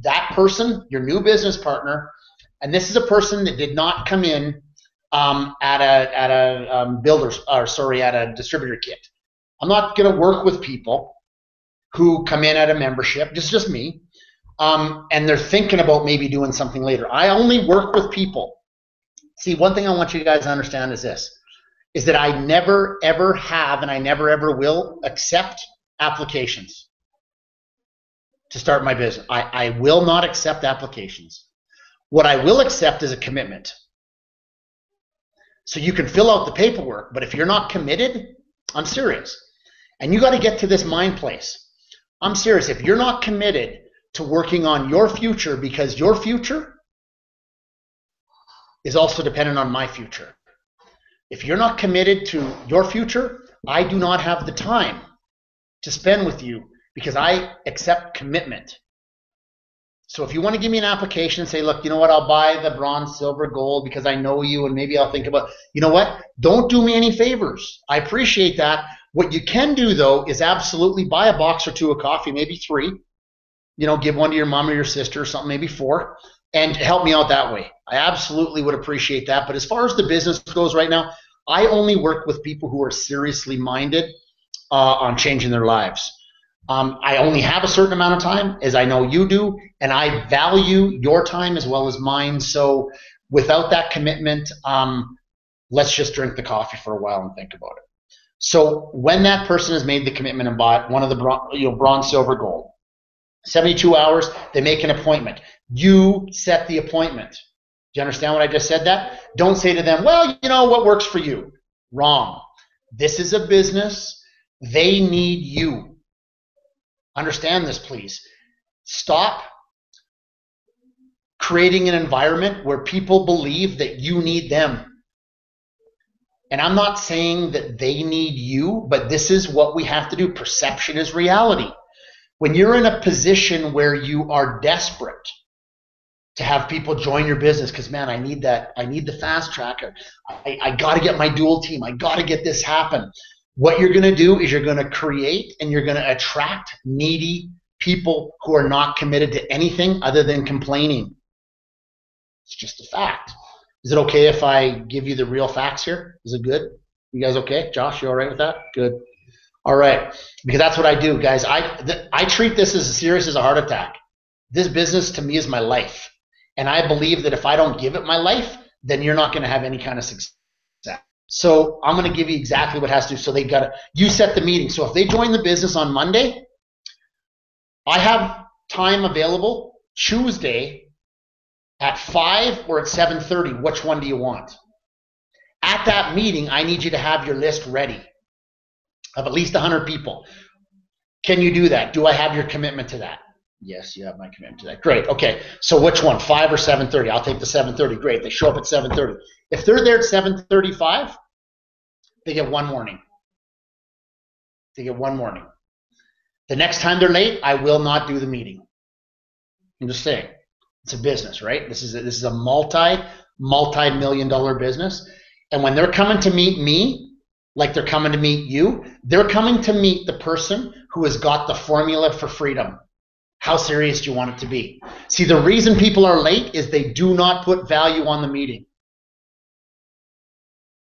Speaker 3: that person, your new business partner, and this is a person that did not come in at a distributor kit. I'm not going to work with people who come in at a membership. This is just me. And they're thinking about maybe doing something later. I only work with people. See, one thing I want you guys to understand is this, is that I never, ever have, and I never, ever will accept applications to start my business. I will not accept applications. What I will accept is a commitment. So you can fill out the paperwork, but if you're not committed, I'm serious. And you got to get to this mind place. I'm serious. If you're not committed to working on your future, because your future is also dependent on my future. If you're not committed to your future, I do not have the time to spend with you because I accept commitment. So if you want to give me an application and say, look, you know what, I'll buy the bronze, silver, gold because I know you and maybe I'll think about, you know what, don't do me any favors. I appreciate that. What you can do, though, is absolutely buy a box or two of coffee, maybe 3. You know, give one to your mom or your sister or something, maybe 4, and help me out that way. I absolutely would appreciate that. But as far as the business goes right now, I only work with people who are seriously minded on changing their lives. I only have a certain amount of time, as I know you do, and I value your time as well as mine. So without that commitment, let's just drink the coffee for a while and think about it. So when that person has made the commitment and bought one of the bronze, silver, gold, 72 hours, they make an appointment. You set the appointment. Do you understand what I just said that? Don't say to them, well, you know, what works for you? Wrong. This is a business. They need you. Understand this, please. Stop creating an environment where people believe that you need them. And I'm not saying that they need you, but this is what we have to do. Perception is reality. When you're in a position where you are desperate to have people join your business, because, man, I need that. I need the fast tracker. I got to get my dual team. I got to get this happen. What you're going to do is you're going to create and you're going to attract needy people who are not committed to anything other than complaining. It's just a fact. Is it okay if I give you the real facts here? Is it good? You guys okay? Josh, you all right with that? Good. All right. Because that's what I do, guys. I treat this as serious as a heart attack. This business to me is my life. And I believe that if I don't give it my life, then you're not going to have any kind of success. So I'm going to give you exactly what has to do. So you set the meeting. So if they join the business on Monday, I have time available Tuesday at 5 or at 7:30. Which one do you want? At that meeting, I need you to have your list ready of at least 100 people. Can you do that? Do I have your commitment to that? Yes, you have my commitment to that. Great. Okay. So which one, 5 or 7:30? I'll take the 7:30. Great. They show up at 7:30. If they're there at 7:35, they get one warning. They get one warning. The next time they're late, I will not do the meeting. I'm just saying. It's a business, right? This is a multi-million-dollar business. And when they're coming to meet me, like they're coming to meet you, they're coming to meet the person who has got the formula for freedom. How serious do you want it to be? See, the reason people are late is they do not put value on the meeting.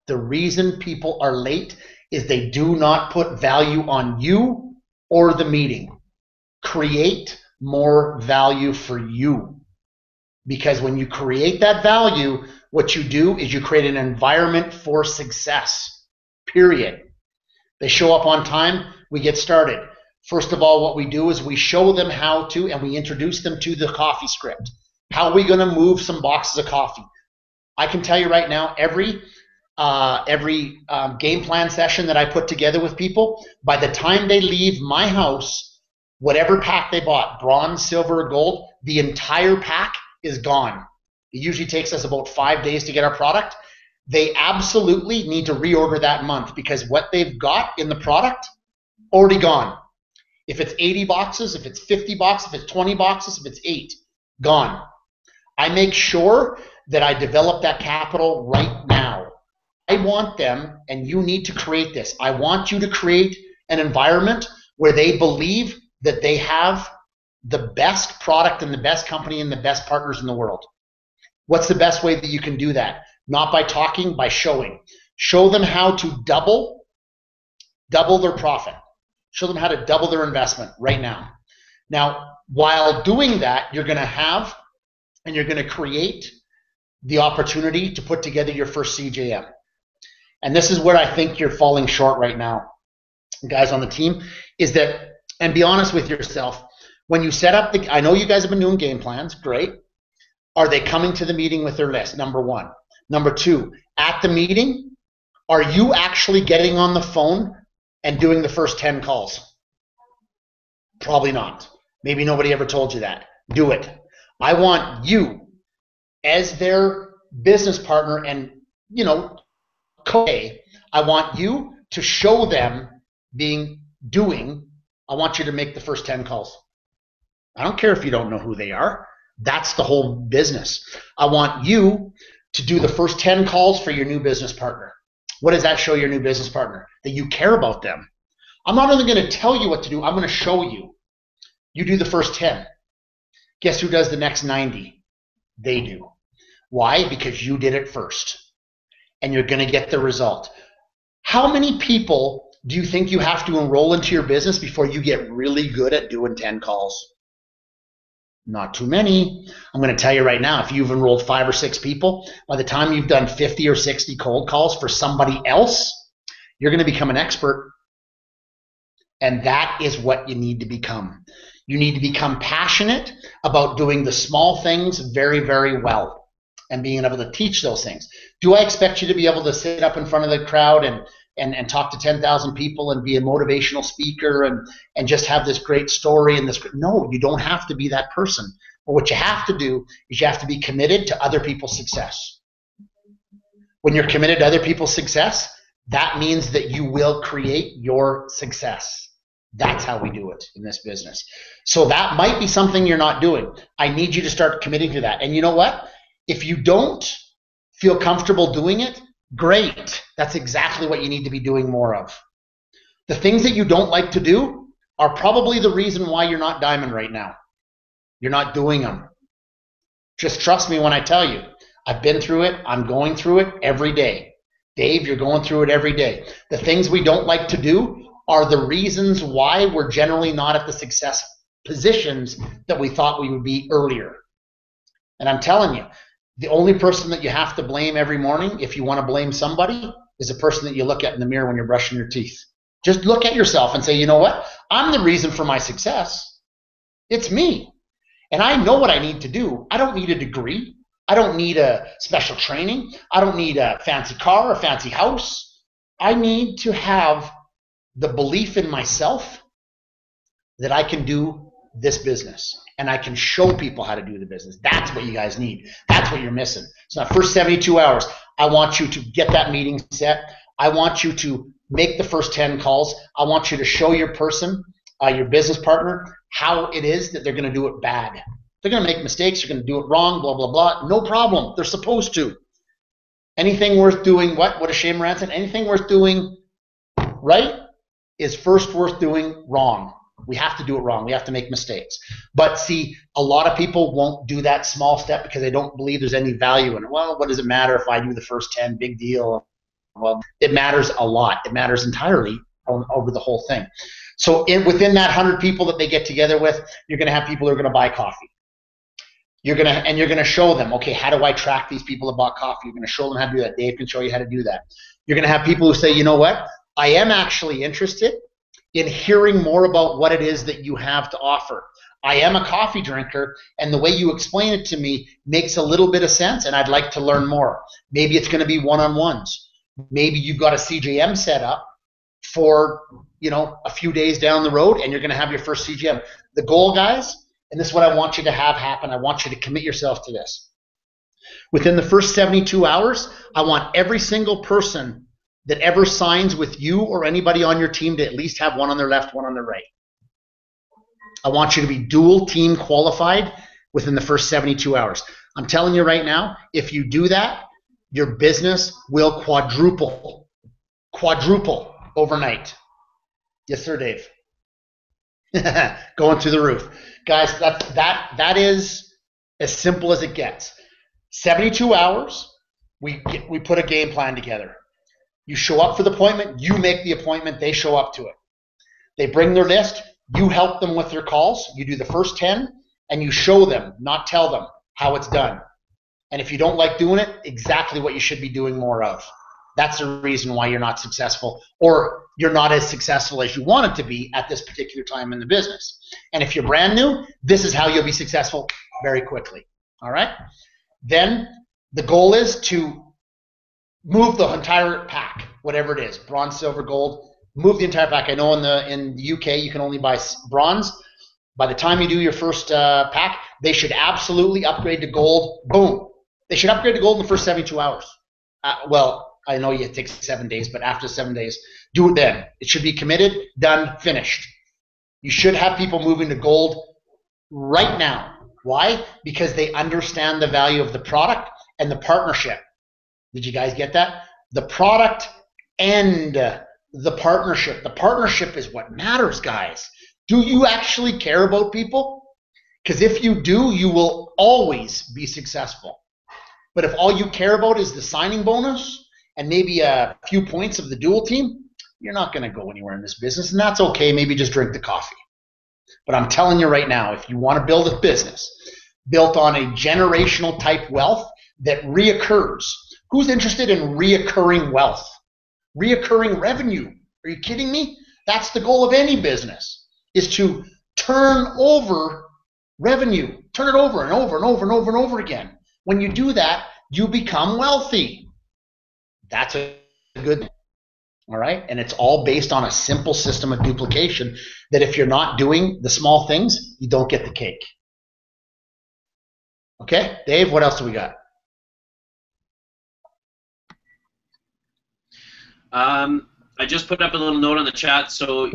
Speaker 3: The reason people are late is they do not put value on you or the meeting. Create more value for you. Because when you create that value, what you do is you create an environment for success, period. They show up on time, we get started. First of all, what we do is we show them how to, and we introduce them to the coffee script. How are we going to move some boxes of coffee? I can tell you right now, every game plan session that I put together with people, by the time they leave my house, whatever pack they bought, bronze, silver, or gold, the entire pack is gone. It usually takes us about 5 days to get our product. They absolutely need to reorder that month, because what they've got in the product, already gone. If it's 80 boxes, if it's 50 boxes, if it's 20 boxes, if it's 8, gone. I make sure that I develop that capital right now. I want them, and you need to create this. I want you to create an environment where they believe that they have the best product and the best company and the best partners in the world. What's the best way that you can do that? Not by talking, by showing. Show them how to double their profit. Show them how to double their investment right now. Now, while doing that, you're going to have and you're going to create the opportunity to put together your first CJM. And this is where I think you're falling short right now, guys on the team, is that, and be honest with yourself, when you set up I know you guys have been doing game plans, great. Are they coming to the meeting with their list? Number one. Number two, at the meeting, are you actually getting on the phone and doing the first 10 calls? Probably not. Maybe nobody ever told you that. Do it. I want you as their business partner and, I want you to show them I want you to make the first 10 calls. I don't care if you don't know who they are. That's the whole business. I want you to do the first 10 calls for your new business partner. What does that show your new business partner? That you care about them. I'm not only going to tell you what to do, I'm going to show you. You do the first 10. Guess who does the next 90? They do. Why? Because you did it first. And you're going to get the result. How many people do you think you have to enroll into your business before you get really good at doing 10 calls? Not too many. I'm going to tell you right now, if you've enrolled 5 or 6 people, by the time you've done 50 or 60 cold calls for somebody else, you're going to become an expert. And that is what you need to become. You need to become passionate about doing the small things very, very well and being able to teach those things. Do I expect you to be able to sit up in front of the crowd and talk to 10,000 people and be a motivational speaker and just have this great story and this? No, you don't have to be that person. But what you have to do is you have to be committed to other people's success. When you're committed to other people's success, that means that you will create your success. That's how we do it in this business. So that might be something you're not doing. I need you to start committing to that. And you know what? If you don't feel comfortable doing it, great. That's exactly what you need to be doing more of. The things that you don't like to do are probably the reason why you're not diamond right now. You're not doing them. Just trust me when I tell you. I've been through it. I'm going through it every day. Dave, you're going through it every day. The things we don't like to do are the reasons why we're generally not at the success positions that we thought we would be earlier. And I'm telling you, the only person that you have to blame every morning, if you want to blame somebody, is the person that you look at in the mirror when you're brushing your teeth. Just look at yourself and say, you know what? I'm the reason for my success. It's me. And I know what I need to do. I don't need a degree. I don't need a special training. I don't need a fancy car, a fancy house. I need to have the belief in myself that I can do this business and I can show people how to do the business. That's what you guys need. That's what you're missing. So that first 72 hours, I want you to get that meeting set. I want you to make the first 10 calls. I want you to show your person, your business partner, how it is that they're going to do it bad. They're going to make mistakes. They're going to do it wrong, blah, blah, blah. No problem. They're supposed to. Anything worth doing, what does Shane Moran said? Anything worth doing right is first worth doing wrong. We have to do it wrong. We have to make mistakes. But see, a lot of people won't do that small step because they don't believe there's any value in it. Well, what does it matter if I do the first 10? Big deal. Well, it matters a lot. It matters entirely over the whole thing. So within that 100 people that they get together with, you're going to have people who are going to buy coffee. You're going to show them, okay, how do I track these people that bought coffee? You're going to show them how to do that. Dave can show you how to do that. You're going to have people who say, you know what? I am actually interested in hearing more about what it is that you have to offer. I am a coffee drinker, and the way you explain it to me makes a little bit of sense, and I'd like to learn more. Maybe it's going to be one-on-ones. Maybe you've got a CJM set up for, you know, a few days down the road, and you're going to have your first CJM. The goal, guys, and this is what I want you to have happen. I want you to commit yourself to this. Within the first 72 hours, I want every single person that ever signs with you or anybody on your team to at least have one on their left, one on their right. I want you to be dual team qualified within the first 72 hours. I'm telling you right now, if you do that, your business will quadruple overnight. Yes, sir, Dave. Going through the roof. Guys, that is as simple as it gets. 72 hours, we put a game plan together. You show up for the appointment, you make the appointment, they show up to it. They bring their list, you help them with their calls, you do the first 10, and you show them, not tell them, how it's done. And if you don't like doing it, exactly what you should be doing more of. That's the reason why you're not successful, or you're not as successful as you want it to be at this particular time in the business. And if you're brand new, this is how you'll be successful very quickly. All right? Then the goal is to move the entire pack, whatever it is, bronze, silver, gold. Move the entire pack. I know in the UK you can only buy bronze. By the time you do your first pack, they should absolutely upgrade to gold. Boom. They should upgrade to gold in the first 72 hours. Well, I know it takes 7 days, but after 7 days, do it then. It should be committed, done, finished. You should have people moving to gold right now. Why? Because they understand the value of the product and the partnership. Did you guys get that? The product and the partnership. The partnership is what matters, guys. Do you actually care about people? Because if you do, you will always be successful. But if all you care about is the signing bonus and maybe a few points of the dual team, you're not going to go anywhere in this business, and that's okay. Maybe just drink the coffee. But I'm telling you right now, if you want to build a business built on a generational type wealth that reoccurs, who's interested in reoccurring wealth? Reoccurring revenue. Are you kidding me? That's the goal of any business, is to turn over revenue. Turn it over and over and over and over and over again. When you do that, you become wealthy. That's a good thing. All right? And it's all based on a simple system of duplication that if you're not doing the small things, you don't get the cake. Okay? Dave, what else do we got?
Speaker 1: I just put up a little note on the chat. So,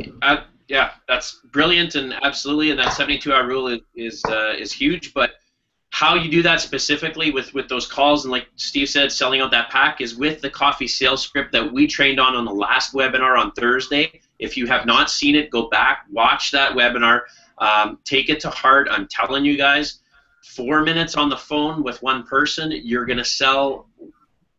Speaker 1: yeah, that's brilliant and absolutely, and that 72-hour rule is huge. But how you do that specifically with those calls and, like Steve said, selling out that pack is with the coffee sales script that we trained on the last webinar on Thursday. If you have not seen it, go back, watch that webinar, take it to heart. I'm telling you guys, 4 minutes on the phone with one person, you're going to sell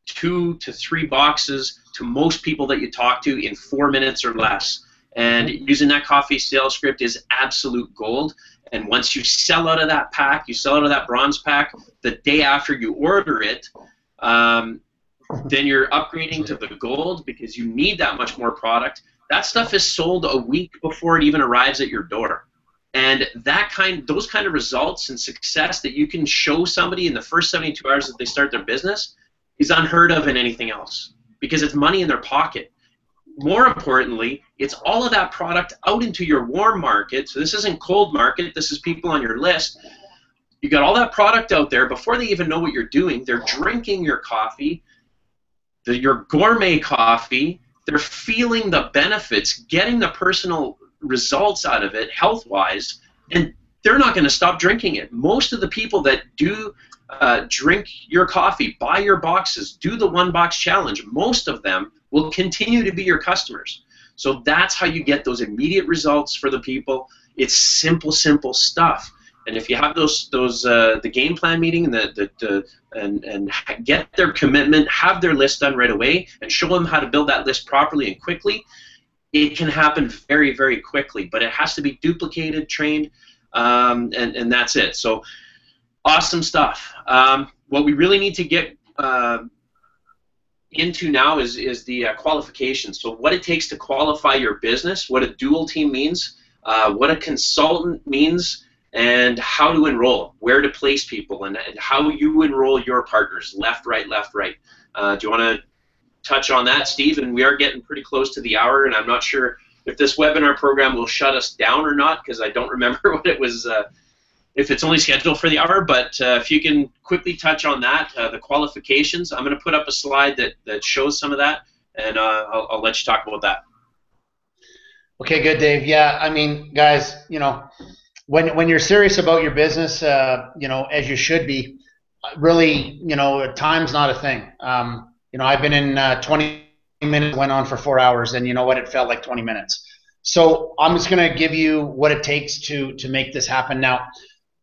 Speaker 1: 2 to 3 boxes to most people that you talk to in 4 minutes or less. And using that coffee sales script is absolute gold. And once you sell out of that pack, you sell out of that bronze pack, the day after you order it, then you're upgrading to the gold because you need that much more product. That stuff is sold a week before it even arrives at your door. And those kind of results and success that you can show somebody in the first 72 hours that they start their business is unheard of in anything else because it's money in their pocket. More importantly, it's all of that product out into your warm market. So this isn't cold market. This is people on your list. You got all that product out there before they even know what you're doing. They're drinking your coffee, your gourmet coffee. They're feeling the benefits, getting the personal results out of it health-wise, and they're not going to stop drinking it. Most of the people that do drink your coffee, buy your boxes, do the 1-box challenge, most of them will continue to be your customers. So that's how you get those immediate results for the people. It's simple, simple stuff. And if you have the game plan meeting and get their commitment, have their list done right away, and show them how to build that list properly and quickly, it can happen very, very quickly. But it has to be duplicated, trained, and that's it. So awesome stuff. What we really need to get into now is the qualifications. So what it takes to qualify your business, what a dual team means, what a consultant means, and how to enroll, where to place people, and how you enroll your partners, left, right, left, right. Do you want to touch on that, Steve? And we are getting pretty close to the hour, and I'm not sure if this webinar program will shut us down or not, because I don't remember what it was, if it's only scheduled for the hour, but if you can quickly touch on that, the qualifications. I'm going to put up a slide that shows some of that, and I'll let you talk about that.
Speaker 3: Okay, good, Dave. Yeah, I mean, guys, you know, when you're serious about your business, you know, as you should be, really, you know, time's not a thing. You know, I've been in 20 minutes, went on for 4 hours, and you know what? It felt like 20 minutes. So I'm just going to give you what it takes to make this happen. Now,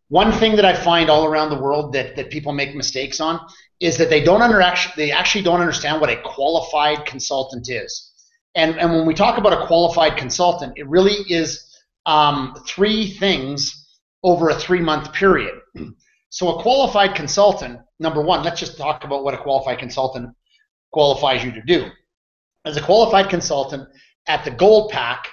Speaker 3: one thing that I find all around the world that people make mistakes on is that they actually don't understand what a qualified consultant is. And when we talk about a qualified consultant, it really is 3 things over a 3-month period. So a qualified consultant, number one, let's just talk about what a qualified consultant qualifies you to do. As a qualified consultant, at the Gold Pack,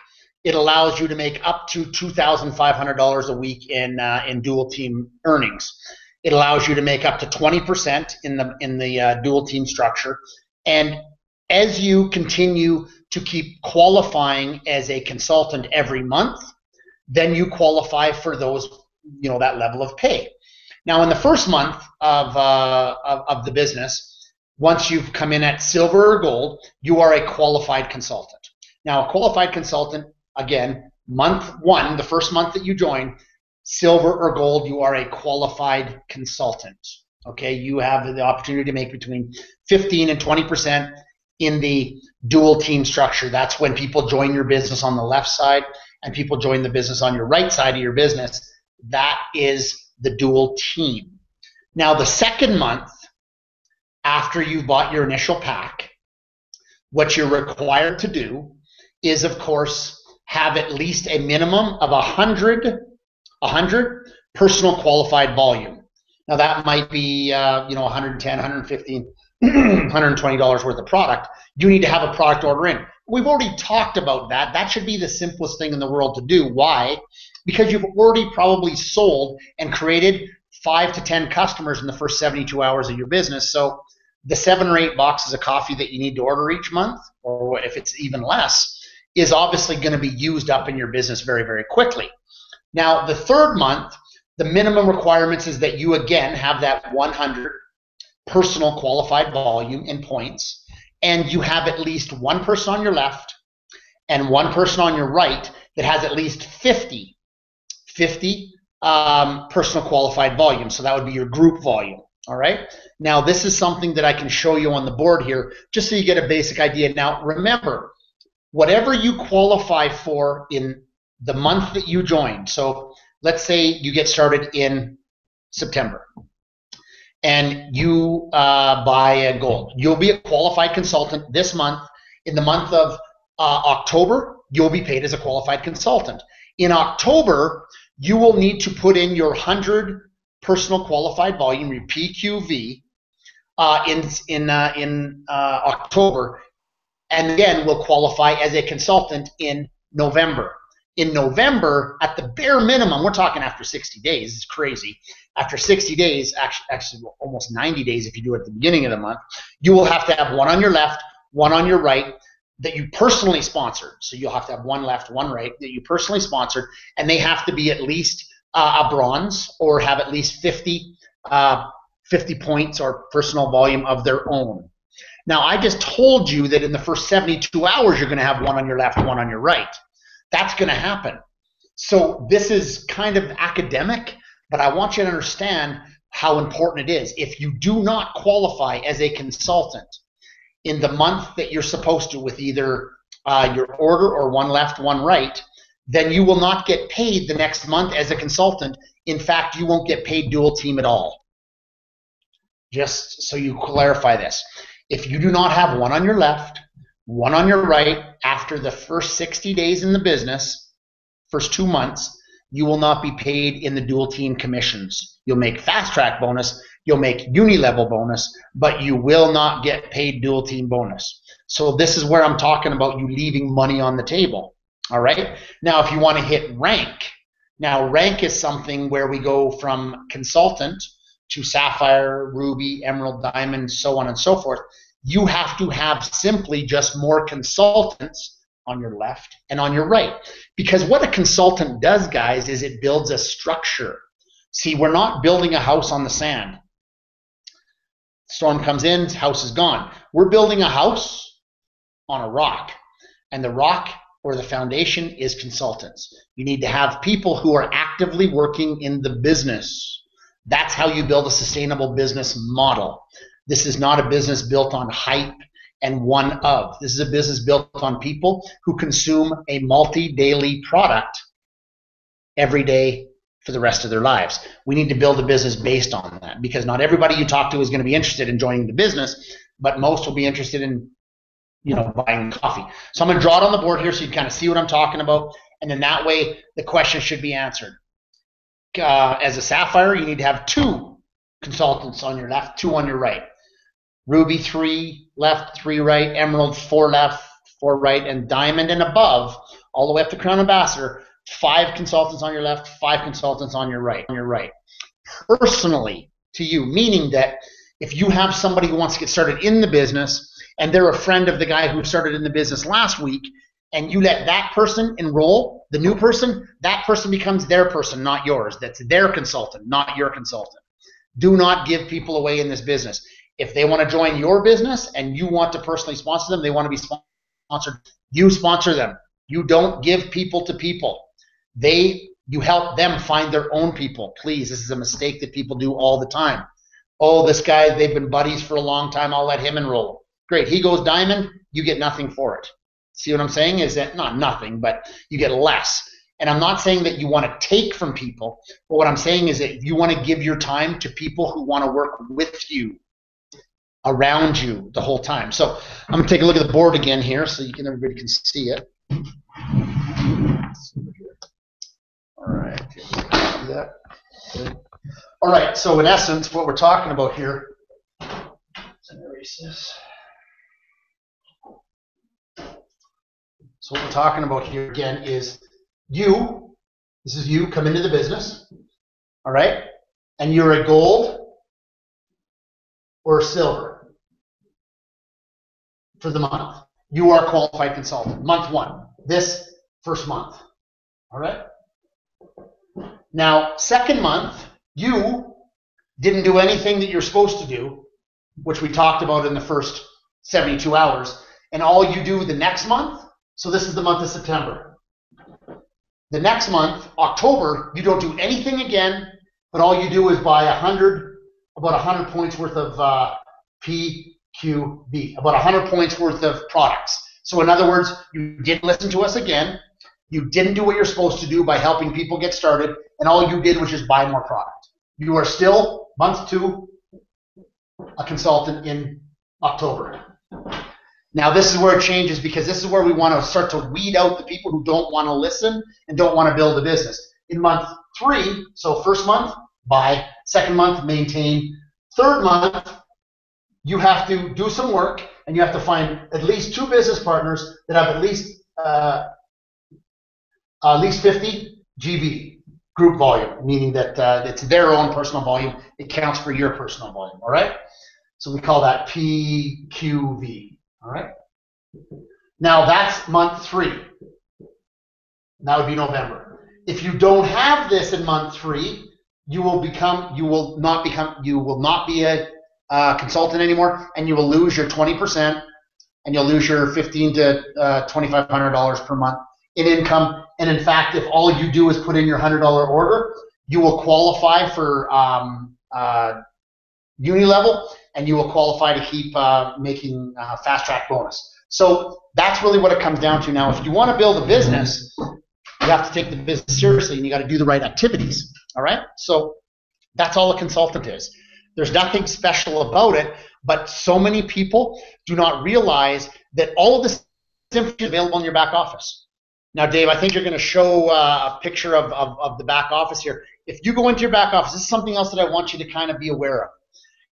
Speaker 3: it allows you to make up to $2,500 a week in dual team earnings. It allows you to make up to 20% in the dual team structure. And as you continue to keep qualifying as a consultant every month, then you qualify for those, you know, that level of pay. Now, in the first month of the business, once you've come in at silver or gold, you are a qualified consultant. Now, a qualified consultant, again, month 1, the first month that you join, silver or gold, you are a qualified consultant. Okay, you have the opportunity to make between 15 and 20% in the dual team structure. That's when people join your business on the left side and people join the business on your right side of your business. That is the dual team. Now, the second month after you've bought your initial pack, what you're required to do is, of course, have at least a minimum of 100 personal qualified volume. Now, that might be, you know, 110, 115, $120 worth of product. You need to have a product order in. We've already talked about that. That should be the simplest thing in the world to do. Why? Because you've already probably sold and created 5 to 10 customers in the first 72 hours of your business. So the 7 or 8 boxes of coffee that you need to order each month, or if it's even less, is obviously going to be used up in your business very, very quickly. Now, the third month, the minimum requirements is that you, again, have that 100 personal qualified volume in points, and you have at least one person on your left and one person on your right that has at least 50 personal qualified volume. So that would be your group volume. All right. Now, this is something that I can show you on the board here, just so you get a basic idea. Now, remember, whatever you qualify for in the month that you join. So let's say you get started in September and you buy a gold. You'll be a qualified consultant this month. In the month of October, you'll be paid as a qualified consultant. In October, you will need to put in your 100 personal qualified volume, your PQV, in October, and again will qualify as a consultant in November. In November, at the bare minimum, we're talking after 60 days, it's crazy. After 60 days, actually almost 90 days if you do it at the beginning of the month, you will have to have one on your left, one on your right that you personally sponsored. So you'll have to have one left, one right that you personally sponsored, and they have to be at least a bronze or have at least 50 points or personal volume of their own. Now, I just told you that in the first 72 hours, you're going to have one on your left, one on your right. That's going to happen. So this is kind of academic, but I want you to understand how important it is. If you do not qualify as a consultant in the month that you're supposed to with either your order or one left, one right, then you will not get paid the next month as a consultant. In fact, you won't get paid dual team at all. Just so you clarify this. If you do not have one on your left, one on your right, after the first 60 days in the business, first 2 months, you will not be paid in the dual team commissions. You'll make fast track bonus You'll make uni-level bonus, but you will not get paid dual team bonus. So this is where I'm talking about you leaving money on the table. All right. Now, if you want to hit rank, now rank is something where we go from consultant to sapphire, ruby, emerald, diamond, so on and so forth. You have to have simply just more consultants on your left and on your right. Because what a consultant does, guys, is it builds a structure. See, we're not building a house on the sand. Storm comes in, house is gone. We're building a house on a rock. And the rock or the foundation is consultants. You need to have people who are actively working in the business. That's how you build a sustainable business model. This is not a business built on hype and one of. This is a business built on people who consume a multi-daily product every day for the rest of their lives. We need to build a business based on that, because not everybody you talk to is going to be interested in joining the business, but most will be interested in, buying coffee. So I'm going to draw it on the board here so you can kind of see what I'm talking about, and then that way the question should be answered. As a sapphire, you need to have 2 consultants on your left, 2 on your right. Ruby, 3 left, 3 right. Emerald, 4 left, 4 right. And diamond and above, all the way up to Crown Ambassador, 5 consultants on your left, 5 consultants on your right. Personally to you, meaning that if you have somebody who wants to get started in the business and they're a friend of the guy who started in the business last week, and you let that person enroll, the new person, that person becomes their person, not yours. That's their consultant, not your consultant. Do not give people away in this business. If they want to join your business and you want to personally sponsor them, they want to be sponsored, you sponsor them. You don't give people to people. You help them find their own people. Please, this is a mistake that people do all the time. Oh, this guy, they've been buddies for a long time, I'll let him enroll. Great, he goes diamond, you get nothing for it. See what I'm saying? Is that not nothing, but you get less. And I'm not saying that you want to take from people, but what I'm saying is that you want to give your time to people who want to work with you, around you the whole time. So I'm going to take a look at the board again here so everybody can see it. All right, do that. Good. All right, so in essence, what we're talking about here, erase this. So what we're talking about here again is this is you come into the business, all right? And you're a gold or a silver for the month. You are a qualified consultant. Month 1, this first month, all right? Now, second month, you didn't do anything that you're supposed to do, which we talked about in the first 72 hours, and all you do the next month. So this is the month of September. The next month, October, you don't do anything again, but all you do is buy about 100 points worth of PQB, about 100 points worth of products. So in other words, you didn't listen to us again. You didn't do what you're supposed to do by helping people get started, and all you did was just buy more product. You are still, month 2, a consultant in October. Now this is where it changes, because this is where we want to start to weed out the people who don't want to listen and don't want to build a business. In month 3, so first month, buy. Second month, maintain. Third month, you have to do some work, and you have to find at least 2 business partners that have at least 50 GB group volume, meaning that it's their own personal volume. It counts for your personal volume, all right? So we call that PQV. All right. Now that's month 3. That would be November. If you don't have this in month 3, you will not be a consultant anymore, and you will lose your 20%, and you'll lose your $1,500 to $2,500 per month in income. And in fact, if all you do is put in your $100 order, you will qualify for uni level, and you will qualify to keep making fast track bonus. So that's really what it comes down to. Now, if you want to build a business, you have to take the business seriously, and you got to do the right activities. All right. So that's all a consultant is. There's nothing special about it, but so many people do not realize that all of this information is available in your back office. Now, Dave, I think you're going to show a picture of the back office here. If you go into your back office, this is something else that I want you to kind of be aware of.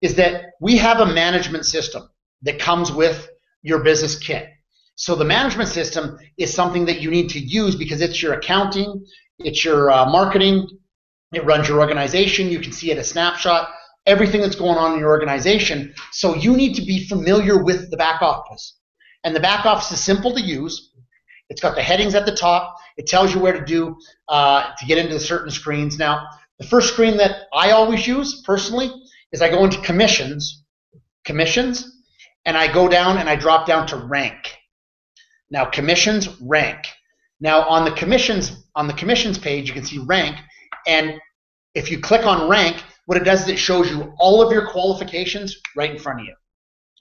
Speaker 3: is that we have a management system that comes with your business kit. So the management system is something that you need to use because it's your accounting, it's your marketing, it runs your organization. You can see at a snapshot everything that's going on in your organization. So you need to be familiar with the back office. And the back office is simple to use. It's got the headings at the top. It tells you where to do to get into certain screens. Now, the first screen that I always use personally is I go into commissions, and I go down and I drop down to rank. Now, commissions, rank. Now, on the commissions page, you can see rank, and if you click on rank, what it does is it shows you all of your qualifications right in front of you.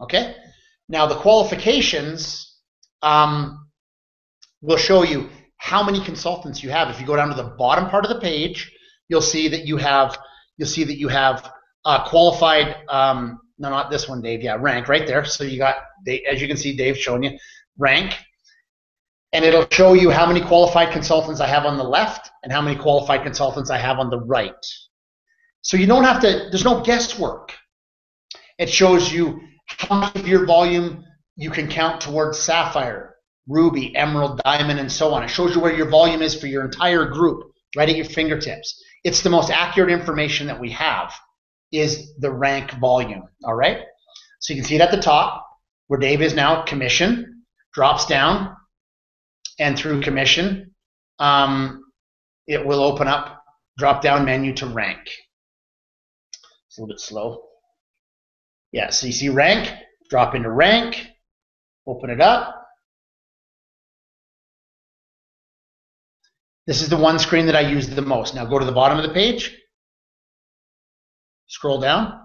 Speaker 3: Okay? Now, the qualifications will show you how many consultants you have. If you go down to the bottom part of the page, you'll see that you have qualified. No, not this one, Dave. Yeah, rank right there. So you got, as you can see, Dave's showing you rank, and it'll show you how many qualified consultants I have on the left and how many qualified consultants I have on the right. So you don't have to. There's no guesswork. It shows you how much of your volume you can count towards Sapphire, Ruby, Emerald, Diamond, and so on. It shows you where your volume is for your entire group right at your fingertips. It's the most accurate information that we have, is the rank volume, all right? So you can see it at the top where Dave is now. Commission drops down, and through commission, it will open up drop-down menu to rank. It's a little bit slow. Yeah, so you see rank, drop into rank, open it up. This is the one screen that I use the most. Now go to the bottom of the page, scroll down.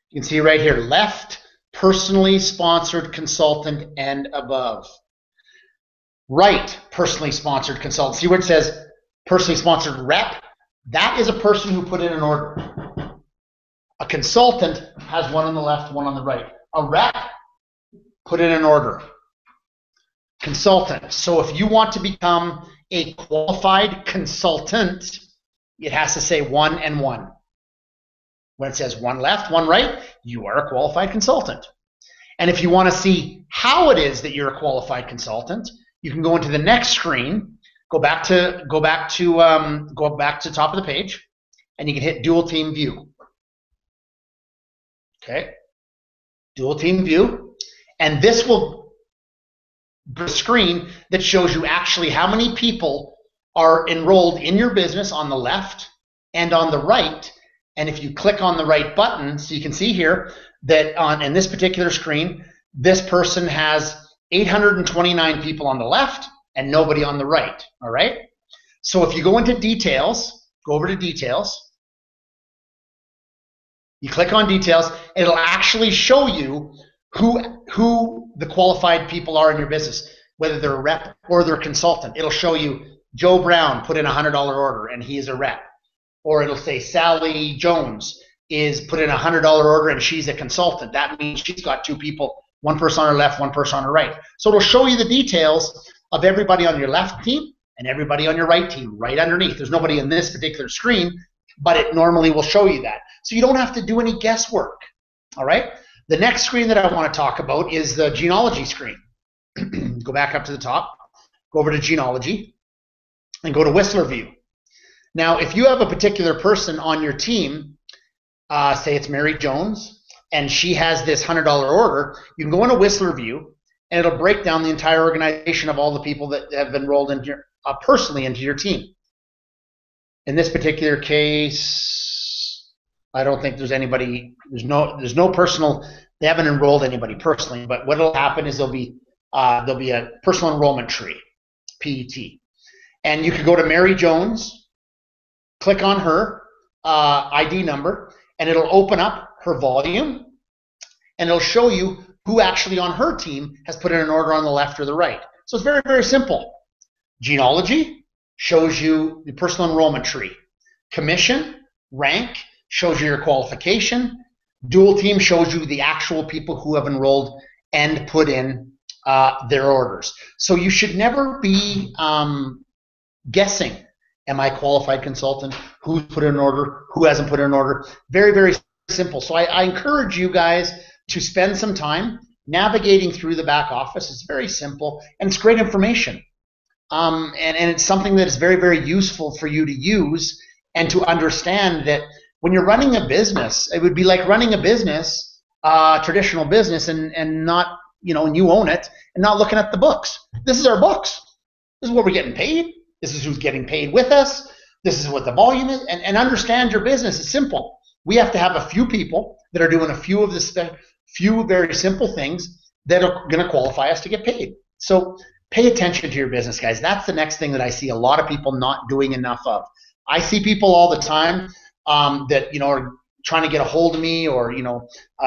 Speaker 3: You can see right here, left, personally sponsored consultant and above. Right, personally sponsored consultant. See where it says personally sponsored rep? That is a person who put in an order. A consultant has one on the left, one on the right. A rep put in an order. Consultant. So if you want to become a qualified consultant, it has to say 1 and 1. When it says 1 left, 1 right, you are a qualified consultant. And if you want to see how it is that you're a qualified consultant, you can go into the next screen, go back to top of the page, and you can hit Dual Team View. Okay, Dual Team View, and this will be a screen that shows you actually how many people are enrolled in your business on the left and on the right. And if you click on the right button, so you can see here that in this particular screen, this person has 829 people on the left and nobody on the right, all right? So if you go into details, go over to details, you click on details, it'll actually show you who the qualified people are in your business, whether they're a rep or they're a consultant. It'll show you Joe Brown put in a $100 order and he is a rep. Or it'll say Sally Jones is put in a $100 order and she's a consultant. That means she's got 2 people, 1 person on her left, 1 person on her right. So it'll show you the details of everybody on your left team and everybody on your right team right underneath. There's nobody in this particular screen, but it normally will show you that. So you don't have to do any guesswork, all right? The next screen that I want to talk about is the genealogy screen. Go back up to the top, go over to genealogy, and go to Whistler View. Now, if you have a particular person on your team, say it's Mary Jones, and she has this $100 order, you can go into Whistler View, and it'll break down the entire organization of all the people that have enrolled into your, personally into your team. In this particular case, I don't think there's anybody. There's no personal. They haven't enrolled anybody personally. But what'll happen is there'll be a personal enrollment tree, PET, and you could go to Mary Jones, click on her ID number, and it'll open up her volume, and it'll show you who actually on her team has put in an order on the left or the right. So it's very, very simple. Genealogy shows you the personal enrollment tree. Commission, rank, shows you your qualification. Dual team shows you the actual people who have enrolled and put in their orders. So you should never be guessing, am I a qualified consultant? Who's put in an order? Who hasn't put in an order? Very, very simple. So I encourage you guys to spend some time navigating through the back office. It's very simple, and it's great information. And it's something that is very, very useful for you to use and to understand that when you're running a business, it would be like running a business, traditional business, and not, and you own it, and not looking at the books. This is our books. This is what we're getting paid. This is who's getting paid with us. This is what the volume is. And understand your business is simple. We have to have a few people that are doing a few of the few very simple things that are going to qualify us to get paid. So pay attention to your business, guys. That's the next thing that I see a lot of people not doing enough of. I see people all the time that are trying to get a hold of me, or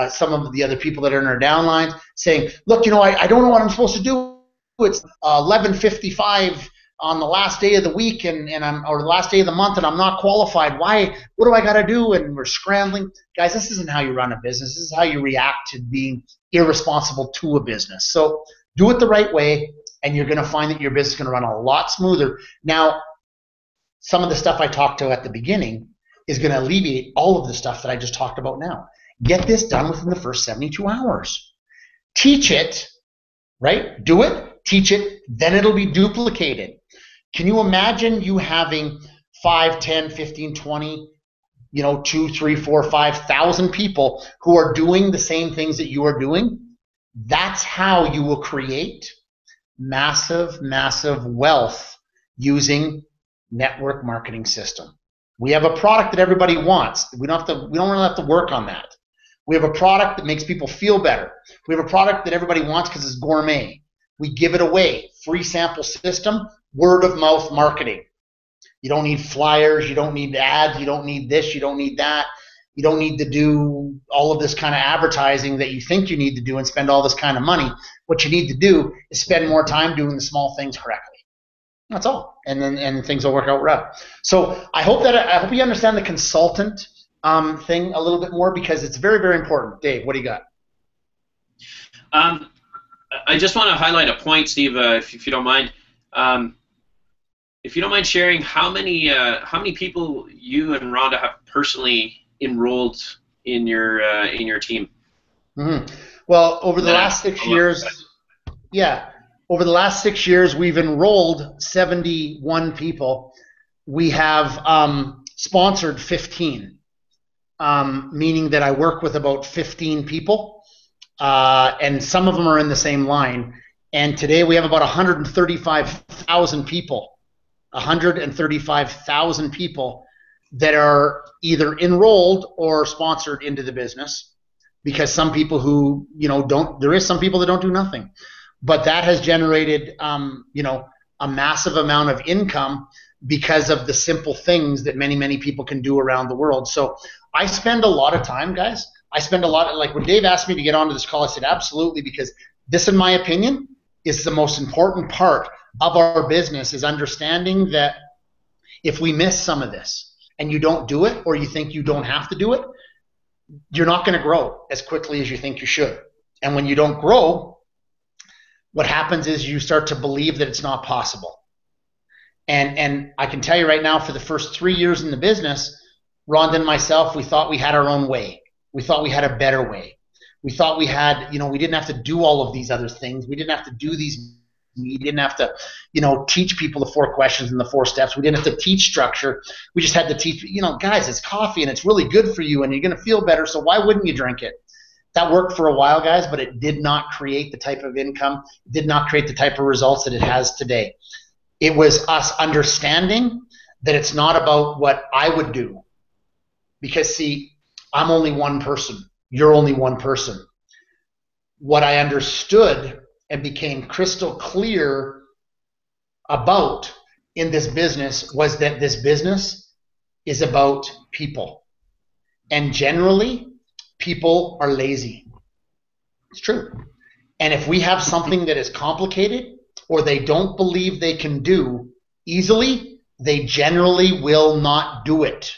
Speaker 3: some of the other people that are in our downlines saying, look, I don't know what I'm supposed to do. It's 11:55 on the last day of the week or the last day of the month, and I'm not qualified. Why? What do I got to do? And we're scrambling. Guys, this isn't how you run a business. This is how you react to being irresponsible to a business. So do it the right way, and you're going to find that your business is going to run a lot smoother. Now, some of the stuff I talked to at the beginning is going to alleviate all of the stuff that I just talked about now. Get this done within the first 72 hours. Teach it, right? Do it, teach it, then it'll be duplicated. Can you imagine you having 5, 10, 15, 20, 2, 3, 4, 5,000 people who are doing the same things that you are doing? That's how you will create massive, massive wealth using network marketing system. We have a product that everybody wants. We don't really have to work on that. We have a product that makes people feel better. We have a product that everybody wants because it's gourmet. We give it away. Free sample system, word of mouth marketing. You don't need flyers, you don't need ads, you don't need this, you don't need that. You don't need to do all of this kind of advertising that you think you need to do and spend all this kind of money. What you need to do is spend more time doing the small things correctly. That's all, and things will work out right. So I hope you understand the consultant thing a little bit more, because it's very, very important. Dave, what do you got?
Speaker 1: I just want to highlight a point, Steve, if you don't mind. If you don't mind sharing, how many people you and Rhonda have personally enrolled in your team?
Speaker 3: Mm-hmm. Well, over the last 6 years, over the last 6 years, we've enrolled 71 people. We have sponsored 15, meaning that I work with about 15 people, and some of them are in the same line. And today we have about 135,000 people. 135,000 people that are either enrolled or sponsored into the business, because some people who there is some people that don't do nothing, but that has generated a massive amount of income because of the simple things that many people can do around the world. So I spend a lot of time, guys. Like when Dave asked me to get onto this call, I said absolutely, because this, in my opinion, is the most important part of our business, is understanding that if we miss some of this and you don't do it, or you think you don't have to do it, you're not going to grow as quickly as you think you should. And when you don't grow, what happens is you start to believe that it's not possible. And I can tell you right now, for the first 3 years in the business, Rhonda and myself, we thought we had our own way. We thought we had a better way. We thought we had, we didn't have to do all of these other things. We didn't have to do these. We didn't have to, teach people the 4 questions and the 4 steps. We didn't have to teach structure. We just had to teach, guys, it's coffee and it's really good for you and you're going to feel better, so why wouldn't you drink it? That worked for a while, guys, but it did not create the type of income, it did not create the type of results that it has today. It was us understanding that it's not about what I would do. Because, see, I'm only one person. You're only one person. What I understood and became crystal clear about in this business was that this business is about people. And generally, people are lazy. It's true. And if we have something that is complicated or they don't believe they can do easily, they generally will not do it.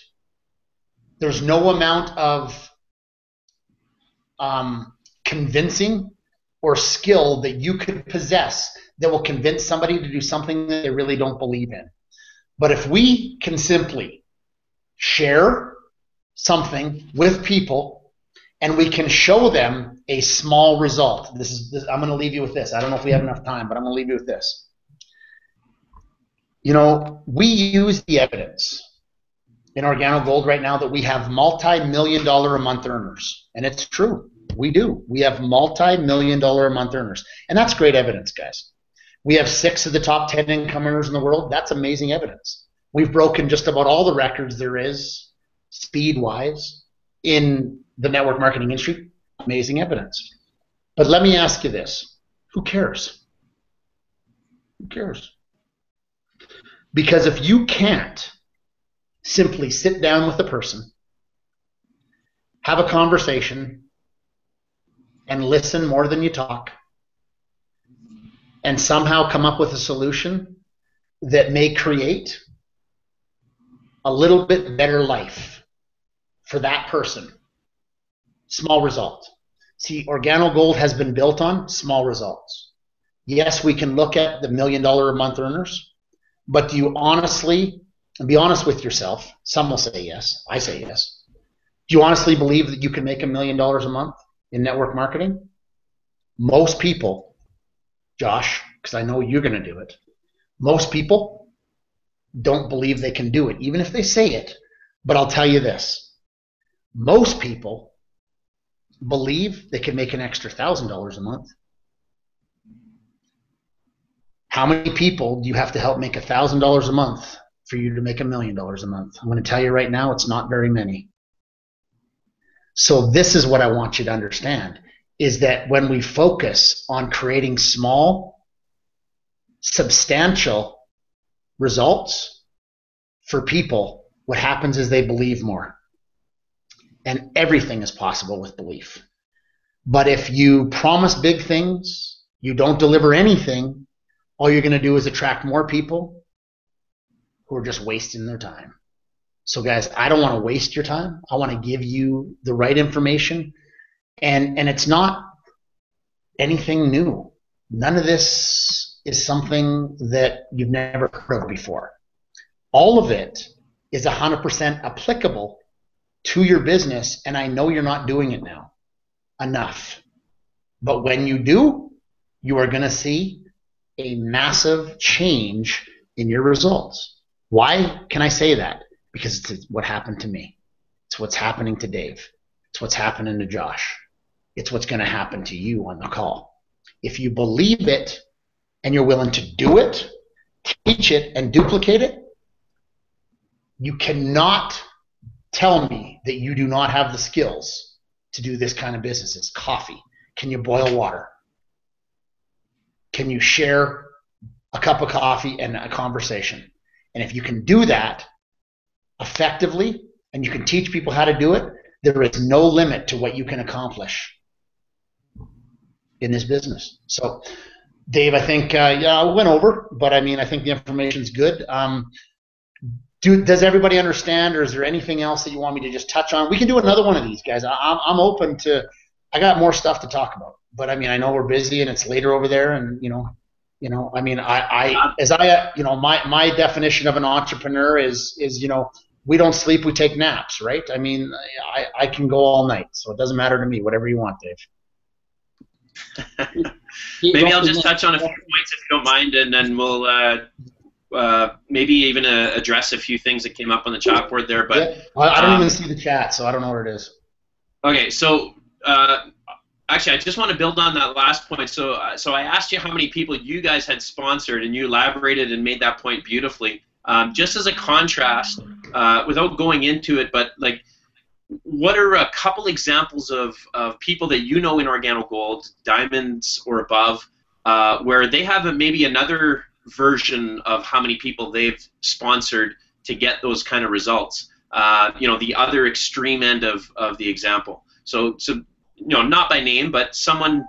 Speaker 3: There's no amount of convincing or skill that you could possess that will convince somebody to do something that they really don't believe in. But if we can simply share, something with people, and we can show them a small result. I'm going to leave you with this. I don't know if we have enough time, but I'm going to leave you with this. You know, we use the evidence in OrganoGold right now that we have multi-million-dollar a month earners, and it's true. We do. We have multi-million-dollar a month earners, and that's great evidence, guys. We have 6 of the top 10 income earners in the world. That's amazing evidence. We've broken just about all the records there is, speed-wise, in the network marketing industry. Amazing evidence. But let me ask you this. Who cares? Who cares? Because if you can't simply sit down with a person, have a conversation, and listen more than you talk, and somehow come up with a solution that may create a little bit better life for that person. Small result. See, OrganoGold has been built on small results. Yes, we can look at the $1 million a month earners, but do you honestly, and be honest with yourself, some will say yes, I say yes. Do you honestly believe that you can make $1 million a month in network marketing? Most people, Josh, because I know you're going to do it, most people don't believe they can do it, even if they say it. But I'll tell you this. Most people believe they can make an extra $1,000 a month. How many people do you have to help make $1,000 a month for you to make $1 million a month? I'm going to tell you right now, it's not very many. So this is what I want you to understand, is that when we focus on creating small, substantial results for people, what happens is they believe more. And everything is possible with belief. But if you promise big things, you don't deliver anything, all you're going to do is attract more people who are just wasting their time. So guys, I don't want to waste your time. I want to give you the right information. And it's not anything new. None of this is something that you've never heard of before. All of it is 100% applicable to your business, and I know you're not doing it now enough. But when you do, you are going to see a massive change in your results. Why can I say that? Because it's what happened to me. It's what's happening to Dave. It's what's happening to Josh. It's what's going to happen to you on the call. If you believe it and you're willing to do it, teach it, and duplicate it, you cannot tell me that you do not have the skills to do this kind of business. It's coffee. Can you boil water? Can you share a cup of coffee and a conversation? And if you can do that effectively and you can teach people how to do it, there is no limit to what you can accomplish in this business. So, Dave, I think, yeah, I went over, but I mean, I think the information is good. Does everybody understand, or is there anything else that you want me to just touch on? We can do another one of these, guys. I'm open to. I got more stuff to talk about, but I mean, I know we're busy and it's later over there, and you know, I mean, my definition of an entrepreneur is we don't sleep, we take naps, right? I mean, I can go all night, so it doesn't matter to me. Whatever you want, Dave.
Speaker 1: Maybe I'll just touch on a few points if you don't mind, and then we'll maybe even address a few things that came up on the chalkboard there. But
Speaker 3: yeah. I don't even see the chat, so I don't know where it is.
Speaker 1: Okay, so actually, I just want to build on that last point. So I asked you how many people you guys had sponsored, and you elaborated and made that point beautifully. Just as a contrast, without going into it, but like, what are a couple examples of people that you know in OrganoGold, diamonds or above, where they have maybe another version of how many people they've sponsored to get those kind of results? The other extreme end of the example. So not by name, but someone,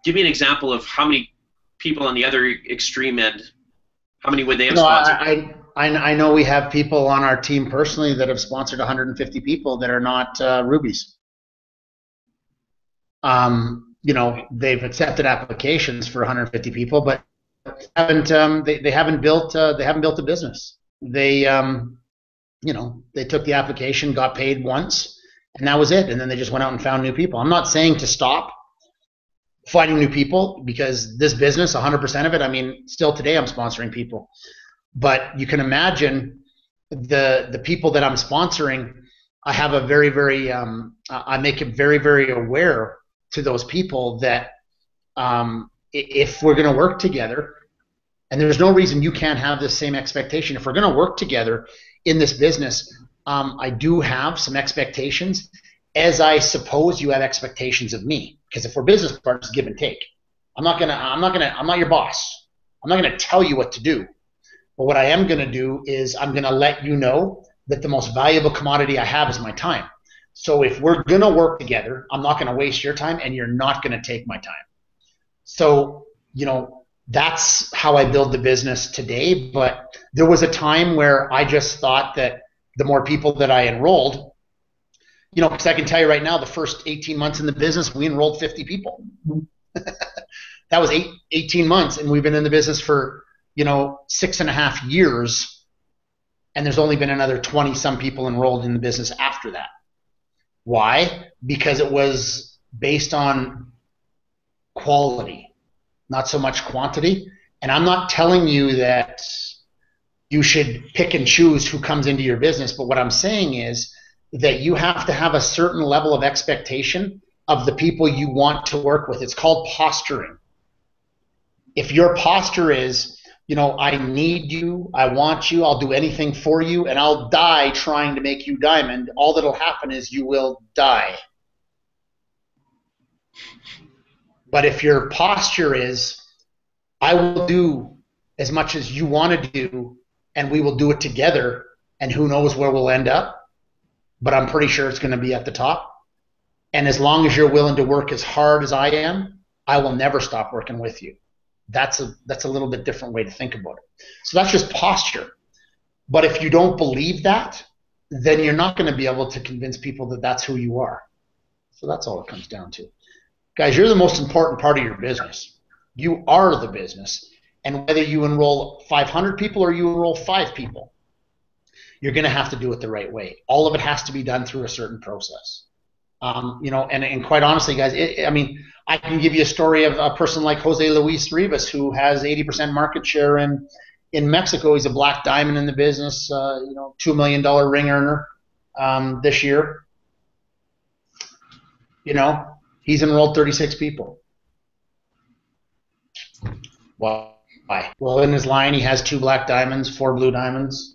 Speaker 1: give me an example of how many people on the other extreme end, how many would they have sponsored?
Speaker 3: I know we have people on our team personally that have sponsored 150 people that are not rubies. They've accepted applications for 150 people, but they haven't built a business. They they took the application, got paid once, and that was it. And then they just went out and found new people. I'm not saying to stop finding new people, because this business, 100% of it, I mean, still today I'm sponsoring people. But you can imagine the people that I'm sponsoring, I have a very, very, I make it very, very aware to those people that if we're going to work together, and there's no reason you can't have the same expectation. If we're going to work together in this business, I do have some expectations, as I suppose you have expectations of me. Because if we're business partners, give and take. I'm not your boss. I'm not gonna tell you what to do. But what I am gonna do is I'm gonna let you know that the most valuable commodity I have is my time. So if we're gonna work together, I'm not gonna waste your time, and you're not gonna take my time. So, that's how I build the business today. But there was a time where I just thought that the more people that I enrolled, because I can tell you right now, the first 18 months in the business, we enrolled 50 people. That was 18 months, and we've been in the business for, 6.5 years, and there's only been another 20-some people enrolled in the business after that. Why? Because it was based on quality, not so much quantity. And I'm not telling you that you should pick and choose who comes into your business, but what I'm saying is that you have to have a certain level of expectation of the people you want to work with. It's called posturing. If your posture is, I need you, I want you, I'll do anything for you, and I'll die trying to make you diamond, all that'll happen is you will die. But if your posture is, I will do as much as you want to do, and we will do it together, and who knows where we'll end up, but I'm pretty sure it's going to be at the top. And as long as you're willing to work as hard as I am, I will never stop working with you. That's a little bit different way to think about it. So that's just posture. But if you don't believe that, then you're not going to be able to convince people that that's who you are. So that's all it comes down to. Guys, you're the most important part of your business. You are the business. And whether you enroll 500 people or you enroll 5 people, you're going to have to do it the right way. All of it has to be done through a certain process. And quite honestly, guys, I can give you a story of a person like Jose Luis Rivas, who has 80% market share in Mexico. He's a black diamond in the business, $2 million ring earner this year. He's enrolled 36 people. Why? Well, in his line, he has 2 black diamonds, 4 blue diamonds,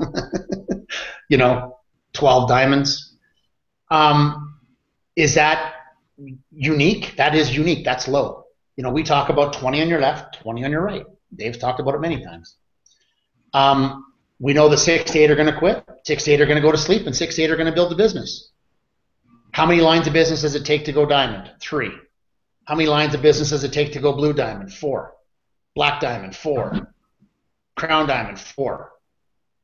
Speaker 3: 12 diamonds. Is that unique? That is unique. That's low. We talk about 20 on your left, 20 on your right. Dave's talked about it many times. We know the 6 to 8 are going to quit, 6 to 8 are going to go to sleep, and 6 to 8 are going to build the business. How many lines of business does it take to go diamond? 3. How many lines of business does it take to go blue diamond? 4. Black diamond, 4. Crown diamond, 4.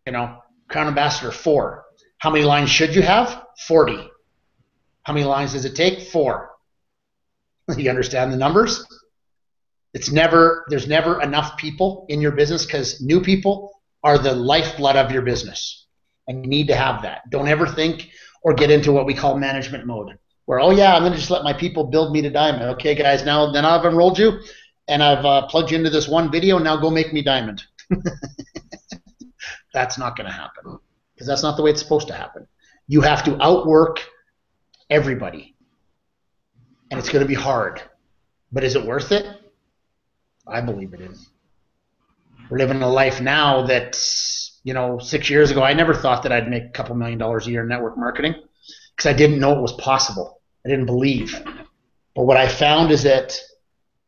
Speaker 3: Crown ambassador, 4. How many lines should you have? 40. How many lines does it take? 4. You understand the numbers? There's never enough people in your business, because new people are the lifeblood of your business. And you need to have that. Don't ever think or get into what we call management mode, where, oh yeah, I'm going to just let my people build me to diamond. Okay, guys, now I've enrolled you, and I've plugged you into this one video, now go make me diamond. That's not going to happen, because that's not the way it's supposed to happen. You have to outwork everybody, and it's going to be hard. But is it worth it? I believe it is. We're living a life now that, 6 years ago, I never thought that I'd make a couple $1 million a year in network marketing, because I didn't know it was possible. I didn't believe. But what I found is that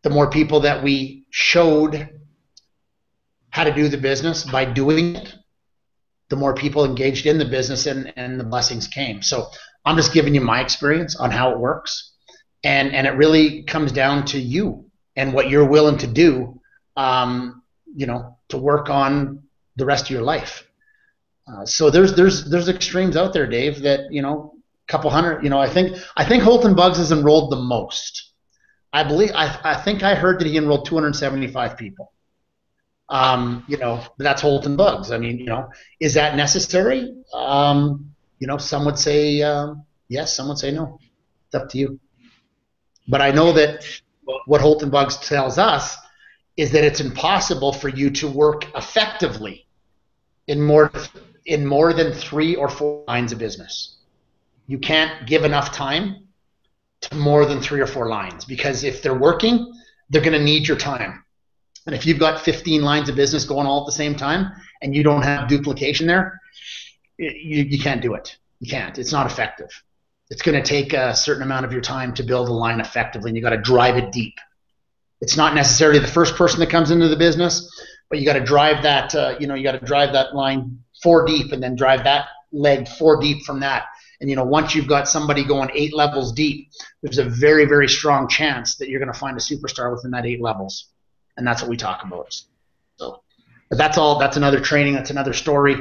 Speaker 3: the more people that we showed how to do the business by doing it, the more people engaged in the business, and the blessings came. So I'm just giving you my experience on how it works. And it really comes down to you and what you're willing to do, to work on the rest of your life. So there's extremes out there, Dave, that, couple hundred, I think Holton Buggs has enrolled the most. I think I heard that he enrolled 275 people. That's Holton Bugs. I mean, is that necessary? Some would say yes, some would say no. It's up to you. But I know that what Holton Bugs tells us is that it's impossible for you to work effectively in more than 3 or 4 lines of business. You can't give enough time to more than 3 or 4 lines, because if they're working, they're going to need your time. And if you've got 15 lines of business going all at the same time and you don't have duplication there, you can't do it. You can't. It's not effective. It's going to take a certain amount of your time to build a line effectively, and you got to drive it deep. It's not necessarily the first person that comes into the business, but you got to drive that. You got to drive that line 4 deep, and then drive that leg 4 deep from that. And once you've got somebody going 8 levels deep, there's a very, very strong chance that you're going to find a superstar within that 8 levels, and that's what we talk about. So, but that's all. That's another training. That's another story.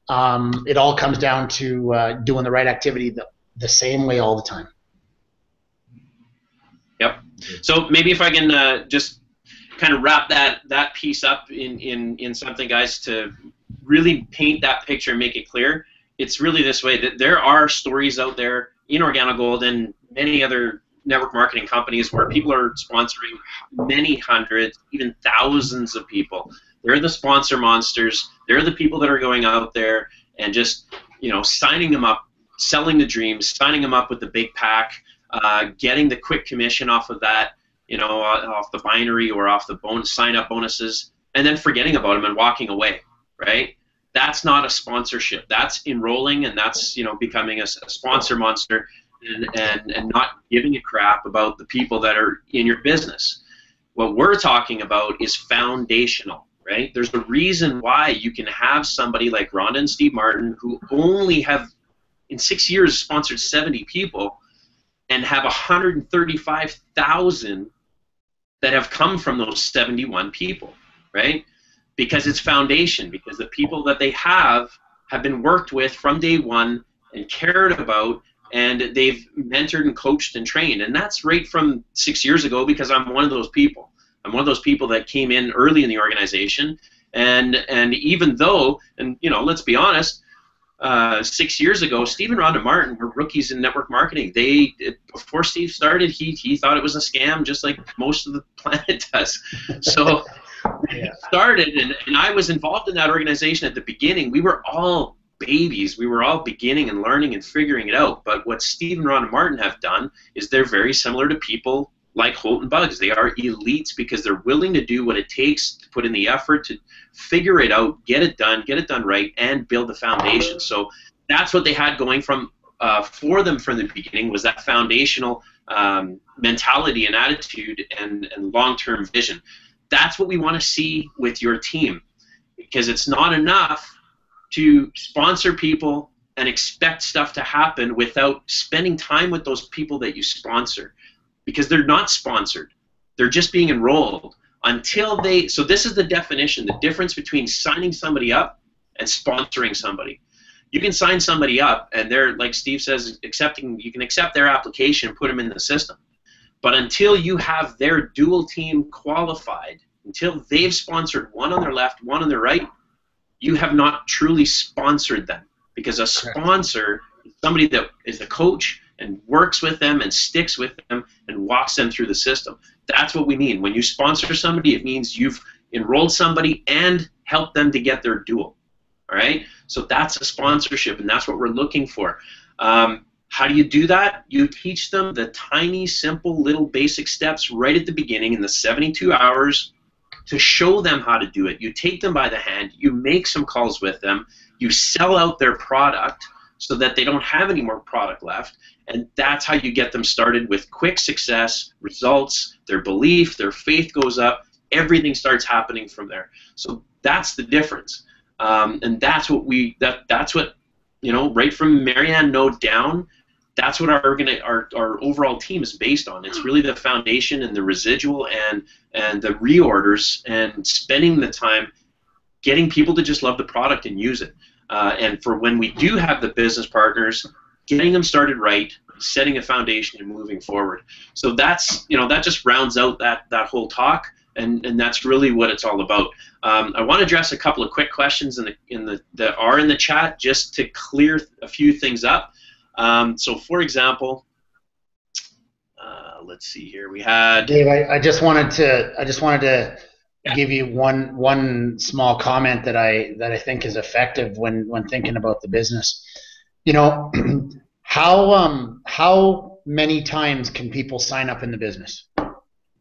Speaker 3: It all comes down to doing the right activity the same way all the time.
Speaker 1: Yep. So maybe if I can just kind of wrap that piece up in something, guys, to really paint that picture and make it clear. It's really this way, that there are stories out there in OrganiGold and many other network marketing companies where people are sponsoring many hundreds, even thousands of people. They're the sponsor monsters. They're the people that are going out there and just, signing them up, selling the dreams, signing them up with the big pack, getting the quick commission off of that, off the binary or off the sign-up bonuses, and then forgetting about them and walking away, right? That's not a sponsorship. That's enrolling, and that's becoming a sponsor monster, and not giving a crap about the people that are in your business. What we're talking about is foundational, right? There's a reason why you can have somebody like Rhonda and Steve Martin, who only have in 6 years sponsored 70 people, and have 135,000 that have come from those 71 people, right? Because it's foundation, because the people that they have been worked with from day one and cared about, and they've mentored and coached and trained. And that's right from 6 years ago, because I'm one of those people. I'm one of those people that came in early in the organization, and even though, and let's be honest, 6 years ago, Steve and Rhonda Martin were rookies in network marketing. Before Steve started, he thought it was a scam, just like most of the planet does. So yeah. Started, and I was involved in that organization at the beginning. We were all babies. We were all beginning and learning and figuring it out. But what Steve and Rhonda Martin have done is they're very similar to people like Holton Bugs. They are elites because they're willing to do what it takes to put in the effort to figure it out, get it done right, and build the foundation. So that's what they had going for them from the beginning, was that foundational mentality and attitude and long-term vision. That's what we want to see with your team, because it's not enough to sponsor people and expect stuff to happen without spending time with those people that you sponsor, because they're not sponsored. They're just being enrolled until they. So this is the definition, the difference between signing somebody up and sponsoring somebody. You can sign somebody up and they're, like Steve says, you can accept their application and put them in the system. But until you have their dual team qualified, until they've sponsored one on their left, one on their right, you have not truly sponsored them. Because a sponsor is somebody that is a coach and works with them and sticks with them and walks them through the system. That's what we mean. When you sponsor somebody, it means you've enrolled somebody and helped them to get their dual. All right? So that's a sponsorship, and that's what we're looking for. How do you do that? You teach them the tiny, simple, little basic steps right at the beginning in the 72 hours to show them how to do it. You take them by the hand. You make some calls with them. You sell out their product so that they don't have any more product left. And that's how you get them started with quick success, results, their belief, their faith goes up. Everything starts happening from there. So that's the difference. And that's what that's what, right from Marianne Node down, that's what our overall team is based on. It's really the foundation and the residual and the reorders and spending the time getting people to just love the product and use it. And for when we do have the business partners, getting them started right, setting a foundation and moving forward. So that's, that just rounds out that whole talk. and that's really what it's all about. I want to address a couple of quick questions that are in the chat just to clear a few things up. So, for example, let's see here. We had
Speaker 3: Dave. I just wanted to give you one small comment that I think is effective when thinking about the business. You know, how many times can people sign up in the business?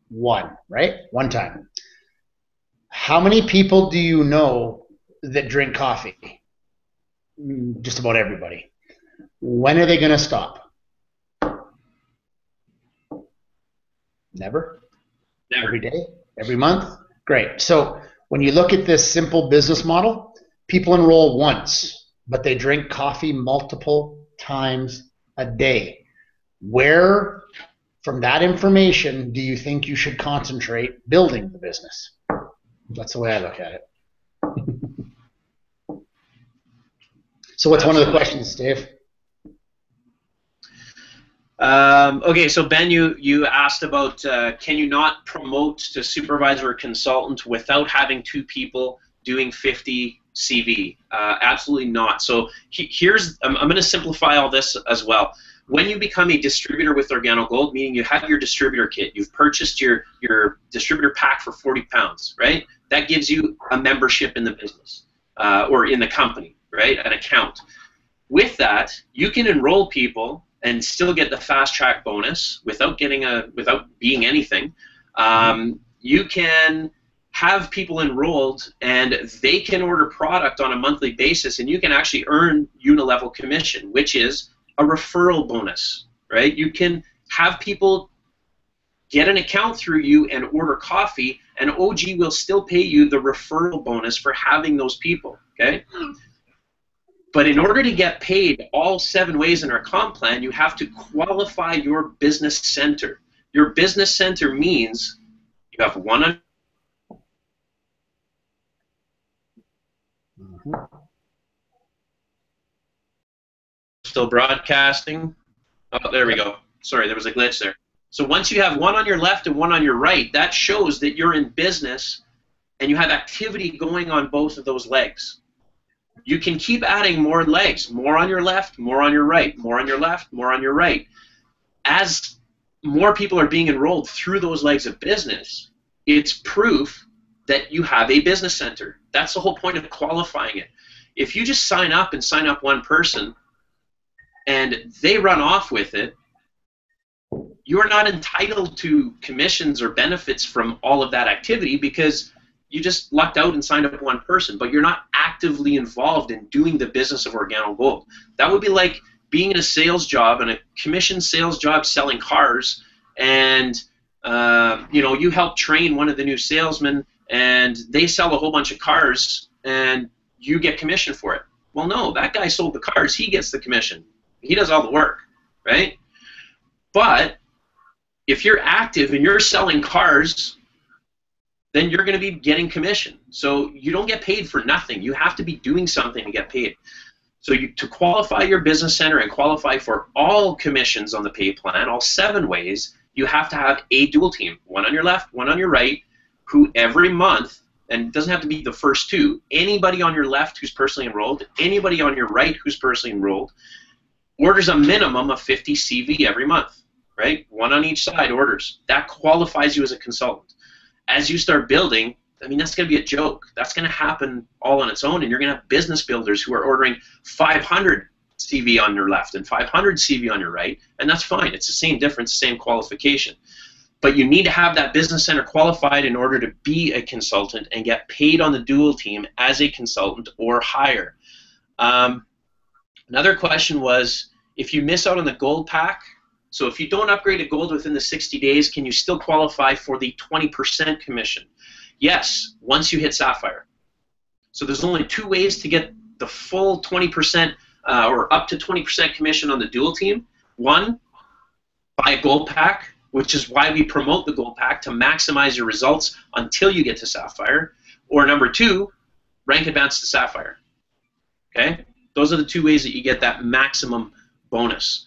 Speaker 3: One, right? One time. How many people do you know that drink coffee? Just about everybody. When are they going to stop? Never? Every day? Every month? Great. So when you look at this simple business model, people enroll once, but they drink coffee multiple times a day. Where, from that information, do you think you should concentrate building the business? That's the way I look at it. So what's one of the questions, Dave?
Speaker 1: Okay, so Ben, you asked about can you not promote to supervisor or consultant without having two people doing 50 CV? Absolutely not. So I'm going to simplify all this as well. When you become a distributor with OrganoGold, meaning you have your distributor kit, you've purchased your distributor pack for 40 pounds, right? That gives you a membership in the business or in the company, right? An account. With that, you can enroll people and still get the fast track bonus without being anything. You can have people enrolled and they can order product on a monthly basis, and you can actually earn unilevel commission, which is a referral bonus, right? You can have people get an account through you and order coffee, and OG will still pay you the referral bonus for having those people, okay? But in order to get paid all 7 ways in our comp plan, you have to qualify your business center. Your business center means you have one on. Still broadcasting. Oh, there we go. Sorry, there was a glitch there. So once you have one on your left and one on your right, that shows that you're in business and you have activity going on both of those legs. You can keep adding more legs, more on your left, more on your right, more on your left, more on your right. As more people are being enrolled through those legs of business, it's proof that you have a business center. That's the whole point of qualifying it. If you just sign up and sign up one person and they run off with it, you are not entitled to commissions or benefits from all of that activity because you just lucked out and signed up one person, but you're not actively involved in doing the business of OrganoGold. That would be like being in a sales job, and a commission sales job selling cars, and you help train one of the new salesmen, and they sell a whole bunch of cars, and you get commission for it. Well, no, that guy sold the cars. He gets the commission. He does all the work, right? But if you're active and you're selling cars, then you're going to be getting commission. So you don't get paid for nothing. You have to be doing something to get paid. So to qualify your business center and qualify for all commissions on the pay plan, all 7 ways, you have to have a dual team, one on your left, one on your right, who every month, and it doesn't have to be the first 2, anybody on your left who's personally enrolled, anybody on your right who's personally enrolled, orders a minimum of 50 CV every month, right? One on each side orders. That qualifies you as a consultant. As you start building, I mean, that's going to be a joke. That's going to happen all on its own, and you're going to have business builders who are ordering 500 CV on your left and 500 CV on your right, and that's fine. It's the same difference, same qualification. But you need to have that business center qualified in order to be a consultant and get paid on the dual team as a consultant or higher. Another question was, if you miss out on the gold pack, so if you don't upgrade to gold within the 60 days, can you still qualify for the 20% commission? Yes, once you hit sapphire. So there's only 2 ways to get the full 20% or up to 20% commission on the dual team. One, buy a gold pack, which is why we promote the gold pack, to maximize your results until you get to sapphire. Or number 2, rank advance to sapphire. Okay? Those are the 2 ways that you get that maximum bonus.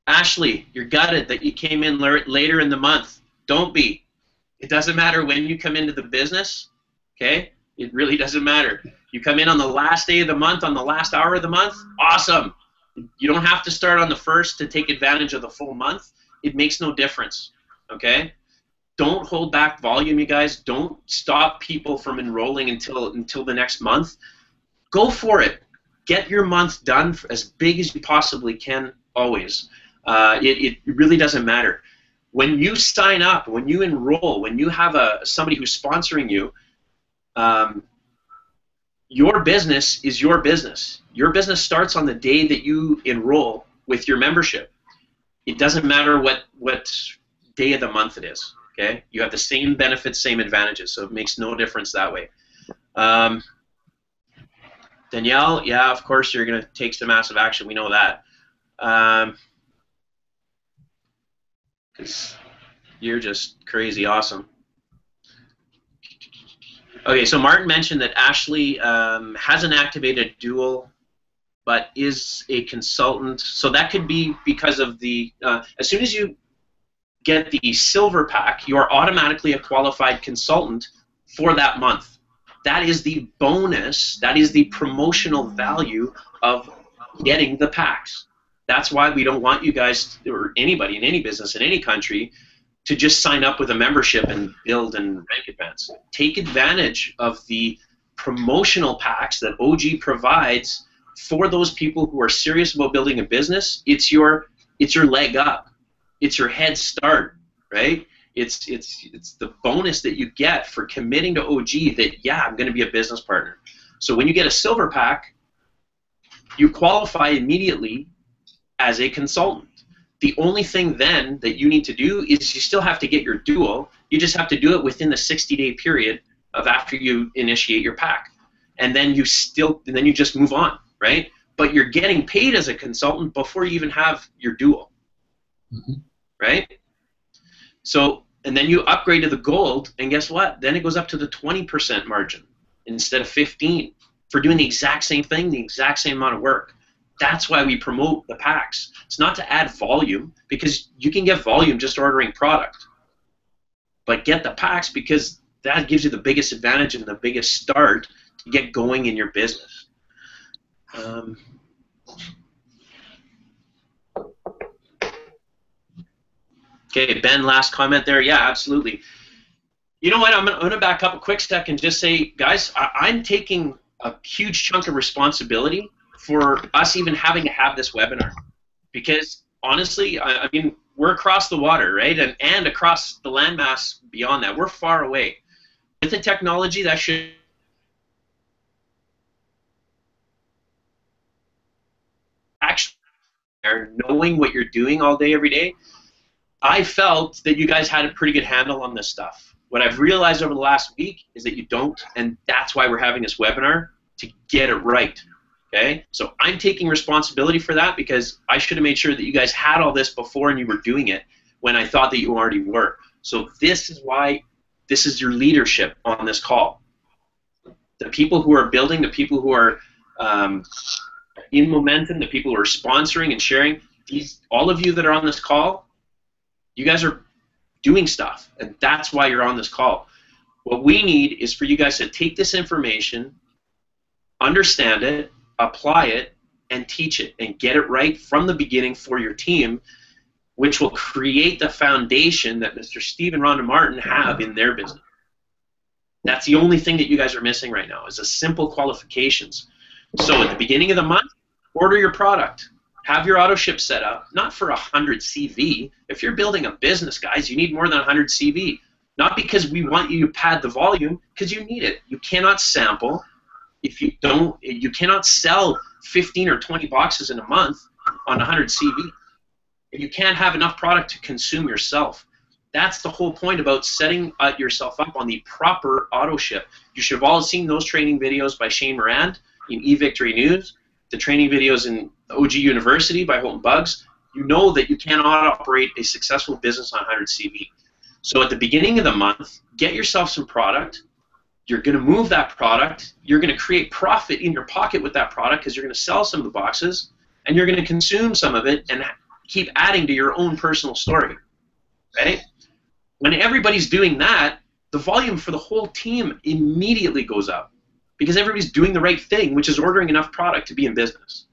Speaker 1: Ashley, you're gutted that you came in later in the month. Don't be. It doesn't matter when you come into the business, okay? It really doesn't matter. You come in on the last day of the month, on the last hour of the month, awesome. You don't have to start on the first to take advantage of the full month. It makes no difference, okay? Don't hold back volume, you guys. Don't stop people from enrolling until the next month. Go for it. Get your month done as big as you possibly can, always. It really doesn't matter. When you sign up, when you enroll, when you have somebody who's sponsoring you, your business is your business. Your business starts on the day that you enroll with your membership. It doesn't matter what day of the month it is. Okay, you have the same benefits, same advantages, so it makes no difference that way. Danielle, yeah, of course you're going to take some massive action. We know that. Because you're just crazy awesome. Okay, so Martin mentioned that Ashley hasn't activated Dual, but is a consultant. So that could be because of the, as soon as you get the silver pack, you are automatically a qualified consultant for that month. That is the bonus, that is the promotional value of getting the packs. That's why we don't want you guys, or anybody in any business in any country, to just sign up with a membership and build and rank advance. Take advantage of the promotional packs that OG provides for those people who are serious about building a business. It's your leg up. It's your head start, right? It's the bonus that you get for committing to OG that, yeah, I'm going to be a business partner. So when you get a silver pack, you qualify immediately as a consultant. The only thing then that you need to do is you still have to get your Dual. You just have to do it within the 60-day period of after you initiate your pack. And then you just move on, right? But you're getting paid as a consultant before you even have your Dual. Mm-hmm. Right? So, and then you upgrade to the gold, and guess what? Then it goes up to the 20% margin instead of 15% for doing the exact same thing, the exact same amount of work. That's why we promote the packs. It's not to add volume, because you can get volume just ordering product. But get the packs because that gives you the biggest advantage and the biggest start to get going in your business. Okay, Ben, last comment there. Yeah, absolutely. You know what? I'm going to back up a quick sec and just say, guys, I'm taking a huge chunk of responsibility for us even having to have this webinar. Because, honestly, I mean, we're across the water, right? And across the landmass beyond that. We're far away. With the technology, that should actually, knowing what you're doing all day, every day, I felt that you guys had a pretty good handle on this stuff. What I've realized over the last week is that you don't, and that's why we're having this webinar, to get it right. Okay? So I'm taking responsibility for that because I should have made sure that you guys had all this before and you were doing it when I thought that you already were. So this is why this is your leadership on this call. The people who are building, the people who are in momentum, the people who are sponsoring and sharing, all of you that are on this call, you guys are doing stuff, and that's why you're on this call. What we need is for you guys to take this information, understand it, apply it, and teach it, and get it right from the beginning for your team, which will create the foundation that Mr. Steve and Rhonda Martin have in their business. That's the only thing that you guys are missing right now, is a simple qualifications. So at the beginning of the month, order your product. Have your auto ship set up, not for 100 CV. If you're building a business, guys, you need more than 100 CV. Not because we want you to pad the volume, because you need it. You cannot sample. If you don't, you cannot sell 15 or 20 boxes in a month on 100 CV. You can't have enough product to consume yourself. That's the whole point about setting yourself up on the proper auto ship. You should have all seen those training videos by Shane Morand in eVictory News, the training videos in OG University by Holton Bugs. You know that you cannot operate a successful business on 100 CV. So at the beginning of the month, get yourself some product. You're going to move that product. You're going to create profit in your pocket with that product because you're going to sell some of the boxes, and you're going to consume some of it and keep adding to your own personal story, right? When everybody's doing that, the volume for the whole team immediately goes up because everybody's doing the right thing, which is ordering enough product to be in business.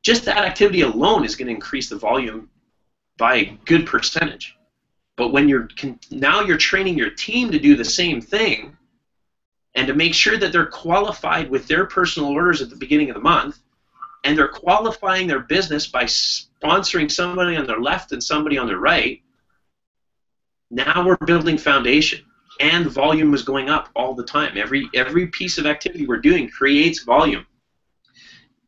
Speaker 1: Just that activity alone is going to increase the volume by a good percentage. But when now you're training your team to do the same thing and to make sure that they're qualified with their personal orders at the beginning of the month, and they're qualifying their business by sponsoring somebody on their left and somebody on their right, now we're building foundation, and volume is going up all the time. Every piece of activity we're doing creates volume,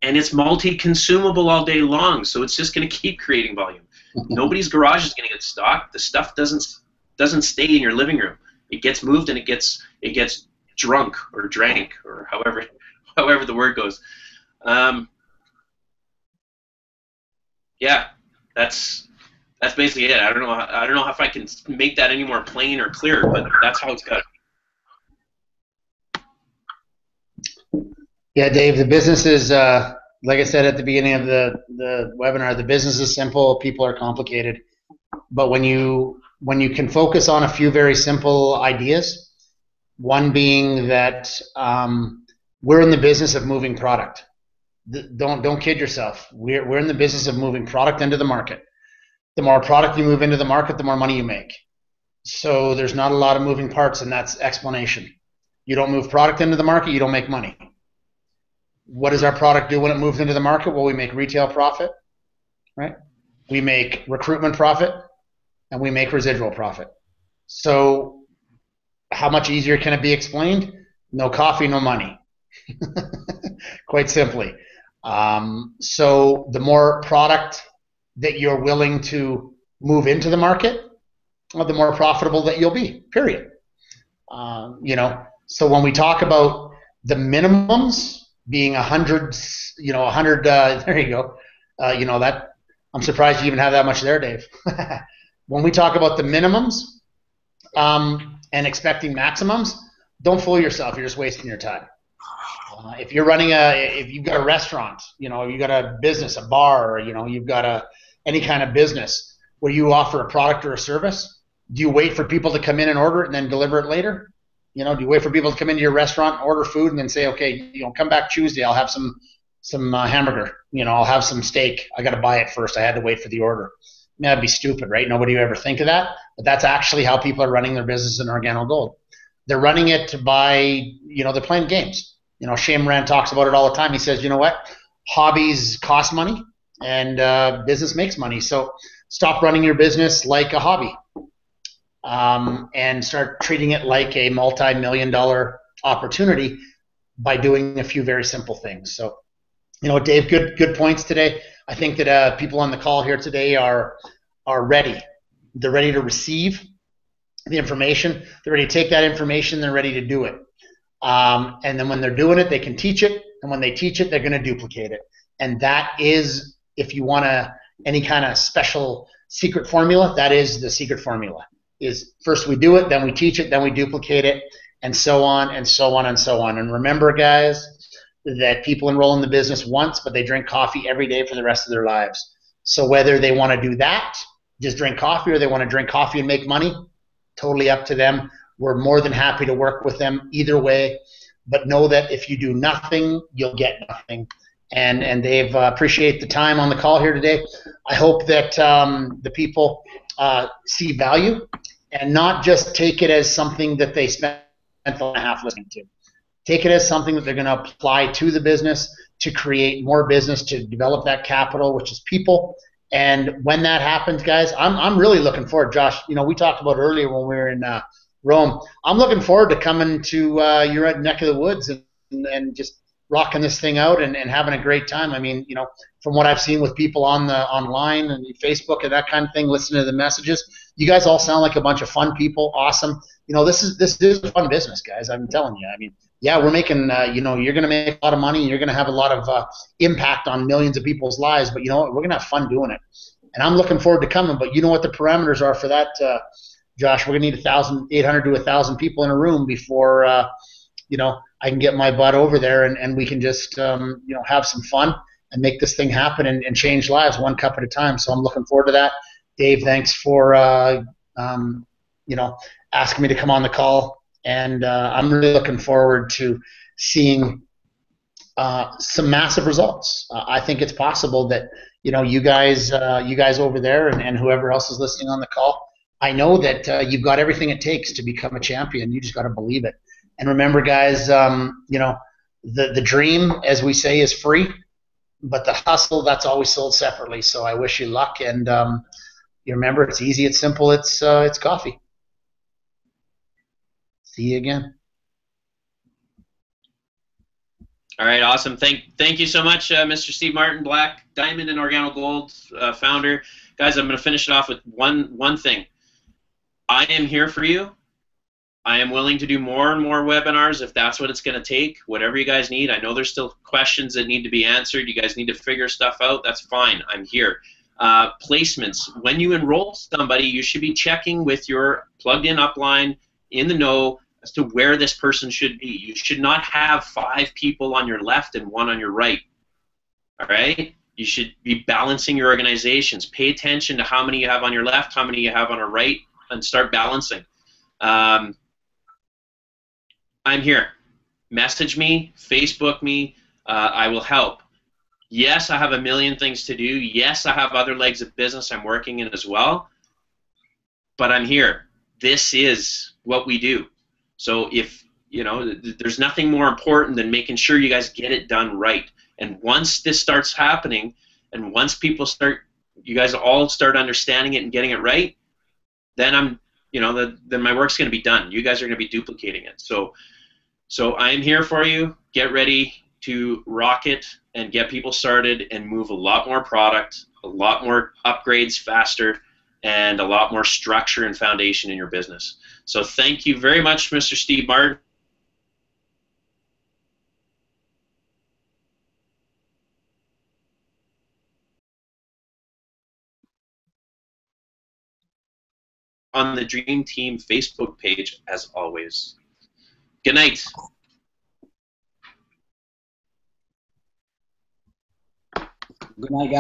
Speaker 1: and it's multi-consumable all day long, so it's just going to keep creating volume. Nobody's garage is going to get stocked. The stuff doesn't stay in your living room. It gets moved and it gets drunk or drank or however the word goes. Yeah, that's basically it. I don't know if I can make that any more plain or clear, but that's how it's got.
Speaker 3: Yeah, Dave, the business is, like I said at the beginning of the webinar, the business is simple, people are complicated. But when you can focus on a few very simple ideas, one being that we're in the business of moving product. Don't kid yourself. We're in the business of moving product into the market. The more product you move into the market, the more money you make. So there's not a lot of moving parts, and that's explanation. You don't move product into the market, you don't make money. What does our product do when it moves into the market? Well, we make retail profit, right? We make recruitment profit, and we make residual profit. So how much easier can it be explained? No coffee, no money. Quite simply. So the more product that you're willing to move into the market, the more profitable that you'll be, period. So when we talk about the minimums being 100, there you go. That I'm surprised you even have that much there, Dave. When we talk about the minimums and expecting maximums, don't fool yourself. You're just wasting your time. If you're running if you've got a restaurant, you've got a business, a bar, or, you've got any kind of business where you offer a product or a service, do you wait for people to come in and order it and then deliver it later? Do you wait for people to come into your restaurant and order food and then say, okay, come back Tuesday, I'll have some hamburger, I'll have some steak. I got to buy it first. I had to wait for the order. That'd be stupid, right? Nobody would ever think of that. But that's actually how people are running their business in Organo Gold. They're running it by, they're playing games. Shane Moran talks about it all the time. He says, you know what? Hobbies cost money and business makes money. So stop running your business like a hobby and start treating it like a multi-million-dollar opportunity by doing a few very simple things. So, Dave, good points today. I think that people on the call here today are ready. They're ready to receive the information. They're ready to take that information. They're ready to do it. And then when they're doing it, they can teach it. And when they teach it, they're going to duplicate it. And that is, if you want any kind of special secret formula, that is the secret formula. Is first we do it, then we teach it, then we duplicate it, and so on and so on and so on. And remember, guys, that people enroll in the business once, but they drink coffee every day for the rest of their lives. So whether they want to do that, just drink coffee, or they want to drink coffee and make money, totally up to them. We're more than happy to work with them either way. But know that if you do nothing, you'll get nothing. And Dave, appreciate the time on the call here today. I hope that the people see value and not just take it as something that they spent an hour and a half listening to. Take it as something that they're going to apply to the business to create more business, to develop that capital, which is people. And when that happens, guys, I'm really looking forward. Josh, we talked about earlier when we were in Rome. I'm looking forward to coming to your neck of the woods and just rocking this thing out and having a great time. I mean, from what I've seen with people online and Facebook and that kind of thing, listening to the messages, you guys all sound like a bunch of fun people. Awesome. This is a fun business, guys. I'm telling you. I mean, yeah, we're making, you're going to make a lot of money. And you're going to have a lot of impact on millions of people's lives. But you know what? We're going to have fun doing it. And I'm looking forward to coming. But you know what the parameters are for that, Josh? We're going to need 800 to 1,000 people in a room before, I can get my butt over there and we can just, have some fun and make this thing happen and change lives one cup at a time. So I'm looking forward to that. Dave, thanks for asking me to come on the call, and I'm really looking forward to seeing some massive results. I think it's possible that you guys over there and whoever else is listening on the call, I know that you've got everything it takes to become a champion. You just got to believe it. And remember, guys, the dream, as we say, is free, but the hustle, that's always sold separately. So I wish you luck, and you remember, it's easy, it's simple, it's coffee. See you again.
Speaker 1: All right, awesome. Thank you so much, Mr. Steve Martin, Black Diamond and OrganoGold founder. Guys, I'm going to finish it off with one thing. I am here for you. I am willing to do more and more webinars if that's what it's going to take, whatever you guys need. I know there's still questions that need to be answered. You guys need to figure stuff out. That's fine. I'm here. Placements. When you enroll somebody, you should be checking with your plugged-in upline in the know as to where this person should be. You should not have 5 people on your left and 1 on your right. All right? You should be balancing your organizations. Pay attention to how many you have on your left, how many you have on your right, and start balancing. I'm here. Message me, Facebook me. I will help. Yes, I have a million things to do. Yes, I have other legs of business I'm working in as well. But I'm here. This is what we do. So if, there's nothing more important than making sure you guys get it done right. And once this starts happening, and once you guys all start understanding it and getting it right, then then my work's going to be done. You guys are going to be duplicating it. So I'm here for you. Get ready to rock it and get people started and move a lot more product, a lot more upgrades faster, and a lot more structure and foundation in your business. So thank you very much, Mr. Steve Martin. On the Dream Team Facebook page, as always. Good night.
Speaker 2: Good night, guys.